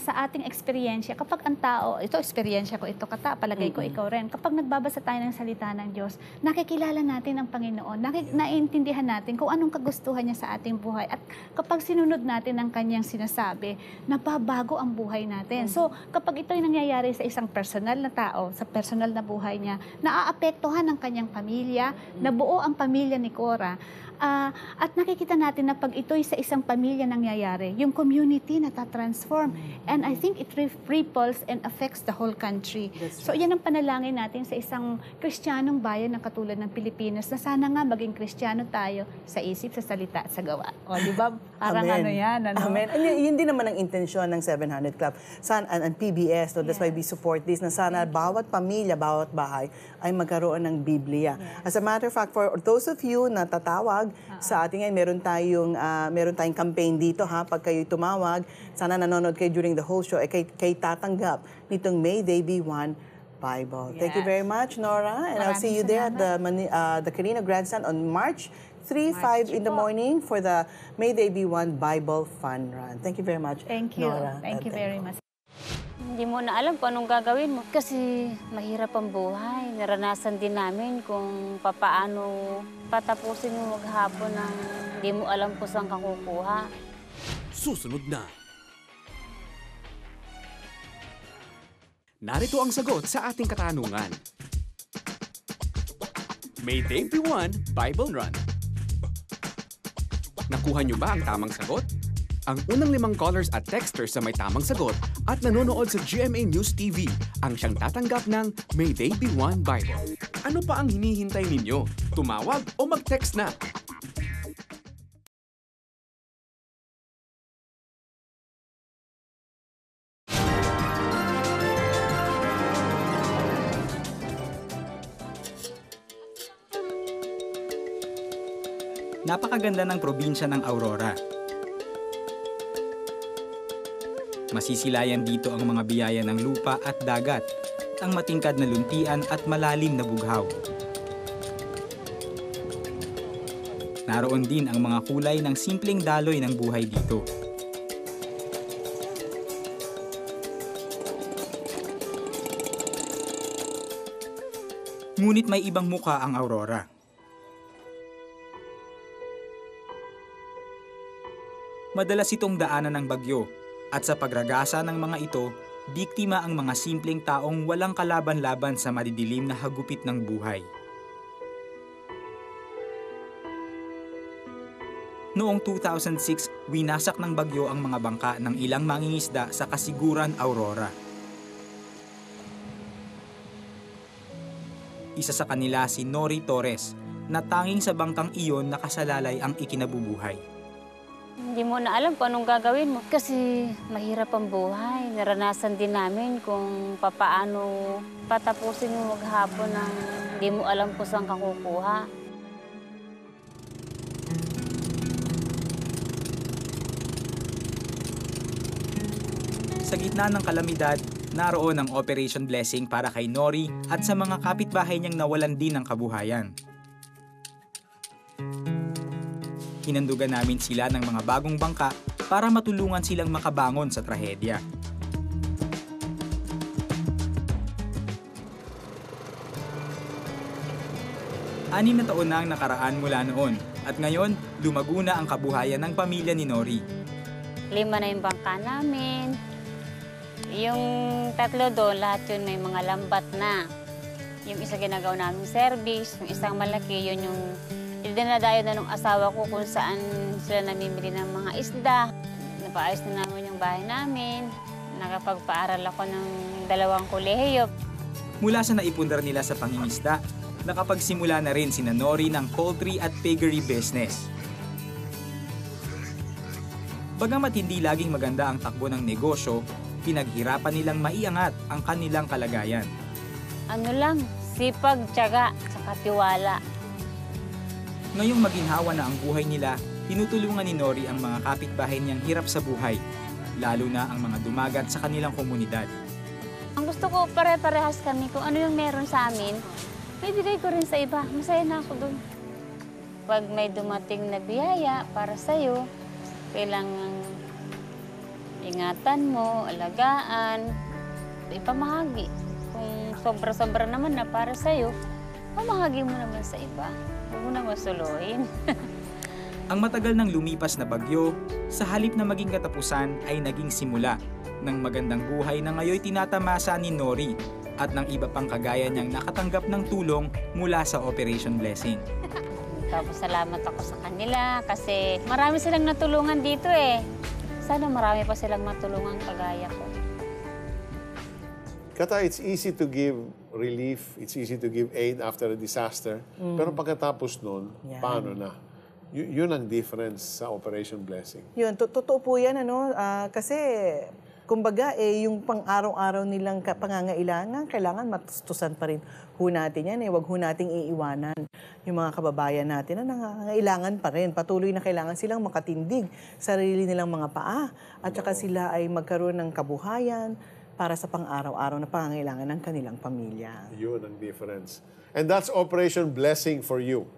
S18: sa ating eksperyensya, kapag ang tao, ito eksperyensya ko, ito kata, palagay ko ikaw rin. Kapag nagbabasa tayo ng salita ng Diyos, nakikilala natin ang Panginoon. Naiintindihan natin kung anong kagustuhan niya sa ating buhay. At kapag sinunod natin ang kanyang sinasabi, nababago ang buhay natin. So, kapag ito'y nangyayari sa isang personal na tao, sa personal na buhay niya, naaapektuhan ang kanyang pamilya, nabuo ang pamilya ni Cora, at nakikita natin na pag ito'y sa isang pamilya nangyayari, yung community natatransform. And I think it ripples and affects the whole country. So, yan ang panalangin natin sa isang Kristiyanong bayan na katulad ng Pilipinas, na sana nga maging Kristiyano tayo sa isip, sa salita, at sa gawa. O, di ba? Parang ano yan.
S4: Amen. Yun din naman ang intensyon ng 700 Club. And PBS, that's why we support this, na sana bawat pamilya, bawat bahay ay magkaroon ng Biblia. As a matter of fact, for those of you na tatawag sa ating ngayon, meron tayong campaign dito, ha? Pag kayo tumawag, sana nanonood kayo during the whole show, kayo tatanggap nitong May Day Be One Bible. Thank you very much, Nora. And I'll see you there at the Quirino Grandstand on March 3-5 in the morning for the May Day Be One Bible Fun Run. Thank you very much,
S18: Thank you.
S4: Nora.
S18: Thank you very much.
S19: Hindi mo na alam kung anong gagawin mo. Kasi mahirap ang buhay. Naranasan din namin kung papaano patapusin mo maghapon ng hindi mo alam kung saan ka kukuha.
S8: Susunod na. Narito ang sagot sa ating katanungan. May Day Be One Bible Run. Nakuha niyo ba ang tamang sagot? Ang unang 5 callers at texters sa may tamang sagot at nanonood sa GMA News TV ang siyang tatanggap ng May They Be One Bible. Ano pa ang hinihintay ninyo? Tumawag o mag-text na.
S20: Napakaganda ng probinsya ng Aurora. Masisilayan dito ang mga biyaya ng lupa at dagat, ang matingkad na luntian at malalim na bughaw. Naroon din ang mga kulay ng simpleng daloy ng buhay dito. Ngunit may ibang muka ang Aurora. Madalas itong daanan ng bagyo at sa pagragasa ng mga ito, biktima ang mga simpleng taong walang kalaban-laban sa madidilim na hagupit ng buhay. Noong 2006, winasak ng bagyo ang mga bangka ng ilang mangingisda sa Kasiguran, Aurora. Isa sa kanila si Nori Torres, na tanging sa bangkang iyon nakasalalay ang ikinabubuhay.
S19: Hindi mo na alam kung anong gagawin mo kasi mahirap ang buhay. Naranasan din namin kung papaano patapusin mo maghapon ng hindi mo alam kung saan ka kukuha.
S20: Sa gitna ng kalamidad, naroon ang Operation Blessing para kay Nori at sa mga kapitbahay niyang nawalan din ng kabuhayan. Hinandugan namin sila ng mga bagong bangka para matulungan silang makabangon sa trahedya. Anim na taon na ang nakaraan mula noon at ngayon lumago na ang kabuhayan ng pamilya ni Nori.
S19: 5 na yung bangka namin. Yung 3 doon, lahat yun may mga lambat na. Yung isa ginagawa namin service, yung isang malaki, yun yung dinadayo na ng asawa ko kung saan sila namimili ng mga isda. Napaayos na namin yung bahay namin. Nakapagpaaral ako ng 2 kolehiyo.
S20: Mula sa naipundar nila sa pangingisda, nakapagsimula na rin sina Nori ng poultry at piggery business. Bagamat hindi laging maganda ang takbo ng negosyo, pinaghirapan nilang maiangat ang kanilang kalagayan.
S19: Ano lang, sipag, tiyaga, saka tiwala.
S20: Ngayong maginhawa na ang buhay nila, tinutulungan ni Nori ang mga kapitbahay niyang hirap sa buhay, lalo na ang mga dumagat sa kanilang komunidad.
S19: Ang gusto ko, pare-parehas kami kung ano yung meron sa amin, ibigay ko rin sa iba. Masaya na ako dun. Pag may dumating na biyaya para sa'yo, kailangan ingatan mo, alagaan, ipamahagi. Kung sobra-sobra naman na para sa'yo, pamahagi mo naman sa iba. Huwag mo na masuluhin.
S20: Ang matagal nang lumipas na bagyo, sa halip na maging katapusan ay naging simula ng magandang buhay na ngayoy tinatamasa ni Nori at ng iba pang kagaya niyang nakatanggap ng tulong mula sa Operation Blessing.
S19: Tapos salamat ako sa kanila kasi marami silang natulungan dito eh. Sana marami pa silang matulungan kagaya ko.
S2: Kata, it's easy to give relief, it's easy to give aid after a disaster. Pero pagkatapos nun, paano na? Yun ang difference sa Operation Blessing.
S4: Yun, totoo po yan, ano? Kasi, kumbaga, yung pang-araw-araw nilang pangangailangan, kailangan matustusan pa rin ho natin yan. Huwag ho nating iiwanan yung mga kababayan natin na nangangailangan pa rin. Patuloy na kailangan silang makatindig sa sarili nilang mga paa. At saka sila ay magkaroon ng kabuhayan para sa pang-araw-araw na pangangailangan ng kanilang pamilya.
S2: Yun ang difference. And that's Operation Blessing for you,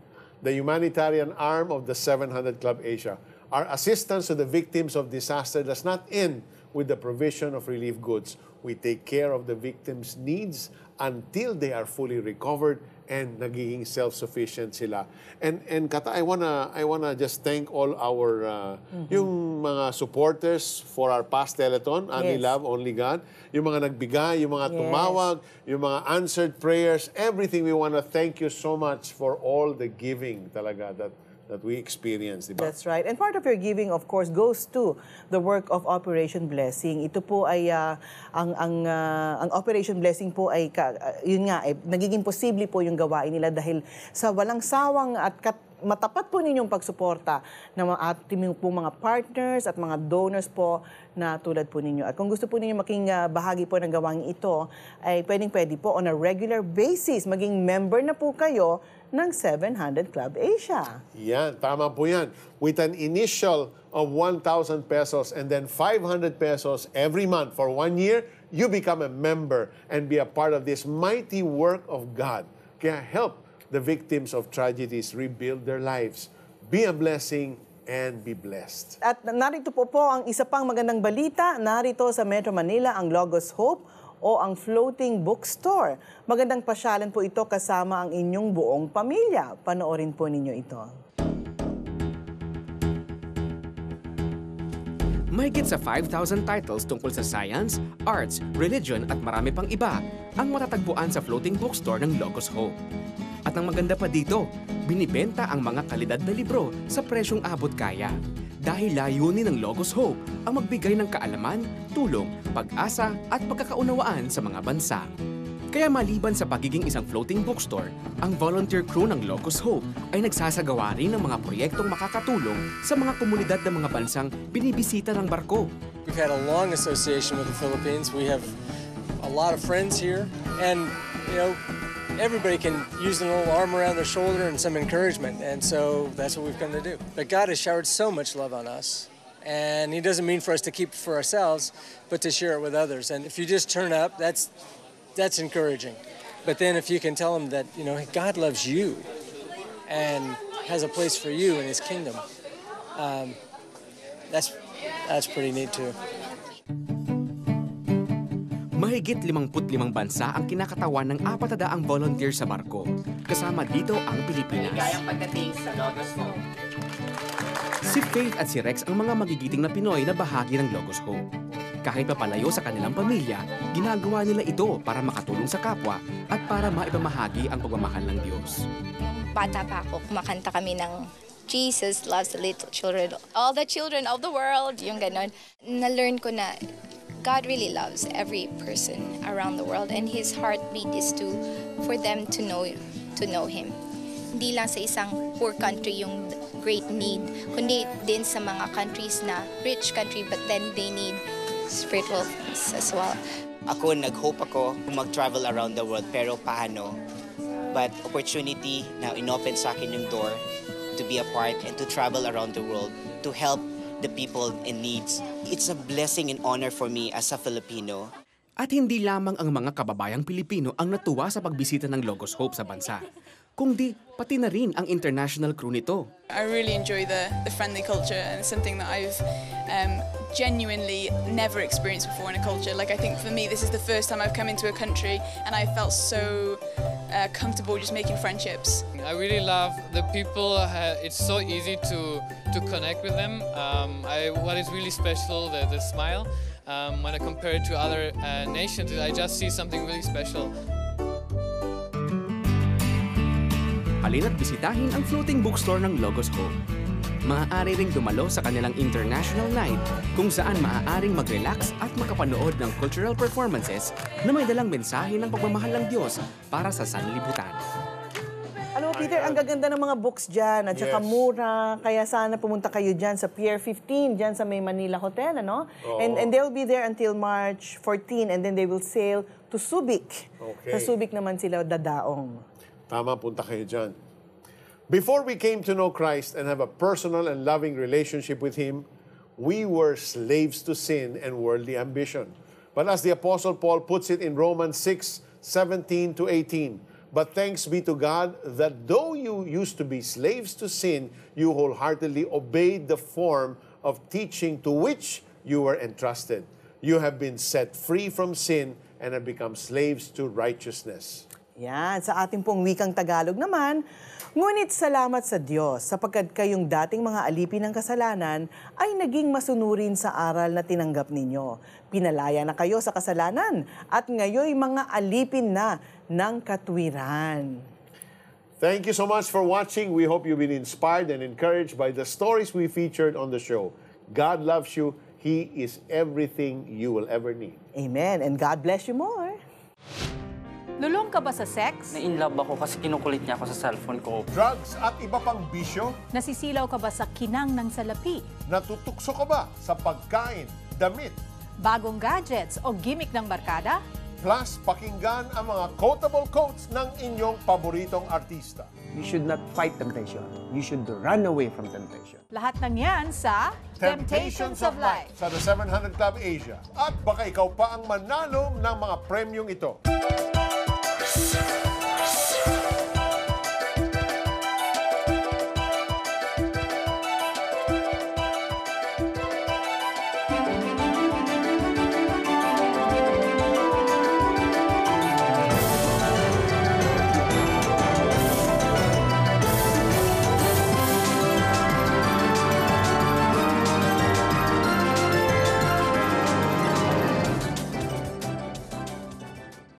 S2: the humanitarian arm of the 700 Club Asia. Our assistance to the victims of disaster does not end with the provision of relief goods. We take care of the victims' needs until they are fully recovered and nagiging self-sufficient sila. And Kata, I wanna just thank all our yung mga supporters for our past telethon, Only Love, Only God, yung mga nagbigay, yung mga tumawag, yung mga answered prayers, everything. We wanna thank you so much for all the giving talaga that we experience, di ba?
S4: That's right. And part of your giving, of course, goes to the work of Operation Blessing. Ito po ay, ang Operation Blessing po ay, yun nga, nagiging posible po yung gawain nila dahil sa walang sawang at matapat po ninyong pagsuporta ng mga ating po mga partners at mga donors po na tulad po ninyo. At kung gusto po ninyo maging bahagi po ng gawain ito, ay pwedeng-pwede po on a regular basis, maging member na po kayo ng 700 Club Asia.
S2: Yan, tama po yan. With an initial of 1,000 pesos and then 500 pesos every month for 1 year, you become a member and be a part of this mighty work of God. Kaya help the victims of tragedies rebuild their lives. Be a blessing and be blessed.
S4: At narito po ang isa pang magandang balita. Narito sa Metro Manila ang Logos Hope o ang Floating Bookstore. Magandang pasyalan po ito kasama ang inyong buong pamilya. Panoorin po ninyo ito.
S8: Mahigit sa 5,000 titles tungkol sa science, arts, religion at marami pang iba ang matatagpuan sa Floating Bookstore ng Logos Hope. At ang maganda pa dito, binibenta ang mga kalidad na libro sa presyong abot kaya. Dahil layunin ng Logos Hope ang magbigay ng kaalaman, tulong, pag-asa at pagkakaunawaan sa mga bansa. Kaya maliban sa pagiging isang floating bookstore, ang volunteer crew ng Logos Hope ay nagsasagawa rin ng mga proyektong makakatulong sa mga komunidad ng mga bansang binibisita ng barko.
S21: We've had a long association with the Philippines. We have a lot of friends here and, everybody can use a little arm around their shoulder and some encouragement, and so that's what we've come to do. But God has showered so much love on us, and He doesn't mean for us to keep it for ourselves, but to share it with others. And if you just turn up, that's encouraging. But then if you can tell them that, God loves you and has a place for you in His kingdom, that's pretty neat too.
S8: Mahigit 55 bansa ang kinakatawan ng 400 volunteer sa barko. Kasama dito ang Pilipinas.
S22: Ligayang pagdating sa Logos Hope.
S8: Si Faith at si Rex ang mga magigiting na Pinoy na bahagi ng Logos Hope. Kahit papalayo sa kanilang pamilya, ginagawa nila ito para makatulong sa kapwa at para maipamahagi ang pagmamahal ng Diyos.
S23: Bata pa ako, kumakanta kami ng Jesus loves the little children, all the children of the world, yung ganon. Na-learn ko na God really loves every person around the world and His heartbeat is for them to know Him. Hindi lang sa isang poor country yung great need, kundi din sa mga countries na rich country but then they need spiritual things as well.
S22: Ako, nag-hope ako mag-travel around the world, pero paano? But opportunity na inopen sa akin yung door to be a part and to travel around the world to help the people in needs. It's a blessing and honor for me as a Filipino.
S8: At hindi lamang ang mga kababayang Pilipino ang natuwa sa pagbisita ng Logos Hope sa bansa, kundi pati na rin ang international crew nito.
S24: I really enjoy the friendly culture and it's something that I've genuinely never experienced before in a culture. Like I think for me this is the first time I've come into a country and I felt so comfortable just making friendships.
S25: I really love the people. It's so easy to connect with them. What is really special, the smile. When I compare it to other nations, I just see something really special.
S8: Halina't bisitahin ang floating bookstore ng Logos Hope. Maaari ring dumalo sa kanilang International Night kung saan maaaring mag-relax at makapanood ng cultural performances na may dalang mensahe ng pagmamahal ng Diyos para sa sanlibutan.
S4: Alam mo, Peter, ang gaganda ng mga books dyan at saka mura. Kaya sana pumunta kayo dyan sa Pier 15, dyan sa May Manila Hotel, ano? And they'll be there until March 14 and then they will sail to Subic.
S2: Okay.
S4: Sa Subic naman sila dadaong.
S2: Tama, punta kayo dyan. Before we came to know Christ and have a personal and loving relationship with Him, we were slaves to sin and worldly ambition. But as the Apostle Paul puts it in Romans 6:17 to 18, but thanks be to God that though you used to be slaves to sin, you wholeheartedly obeyed the form of teaching to which you were entrusted. You have been set free from sin and have become slaves to righteousness.
S4: Yan, sa ating pong wikang Tagalog naman, ngunit salamat sa Diyos sapagkat kayong dating mga alipin ng kasalanan ay naging masunurin sa aral na tinanggap ninyo. Pinalaya na kayo sa kasalanan at ngayoy mga alipin na ng katwiran.
S2: Thank you so much for watching. We hope you've been inspired and encouraged by the stories we featured on the show. God loves you. He is everything you will ever need.
S4: Amen. And God bless you more.
S1: Lulong ka ba sa sex?
S3: Na-inlove ako kasi kinukulit niya ako sa cellphone ko.
S2: Drugs at iba pang bisyo?
S1: Nasisilaw ka ba sa kinang ng salapi?
S2: Natutukso ka ba sa pagkain, damit?
S1: Bagong gadgets o gimmick ng barkada?
S2: Plus, pakinggan ang mga quotable quotes ng inyong paboritong artista.
S12: You should not fight temptation. You should run away from temptation.
S1: Lahat ng yan sa Temptations of Life
S2: sa The 700 Club Asia. At baka ikaw pa ang manalo ng mga premyong ito.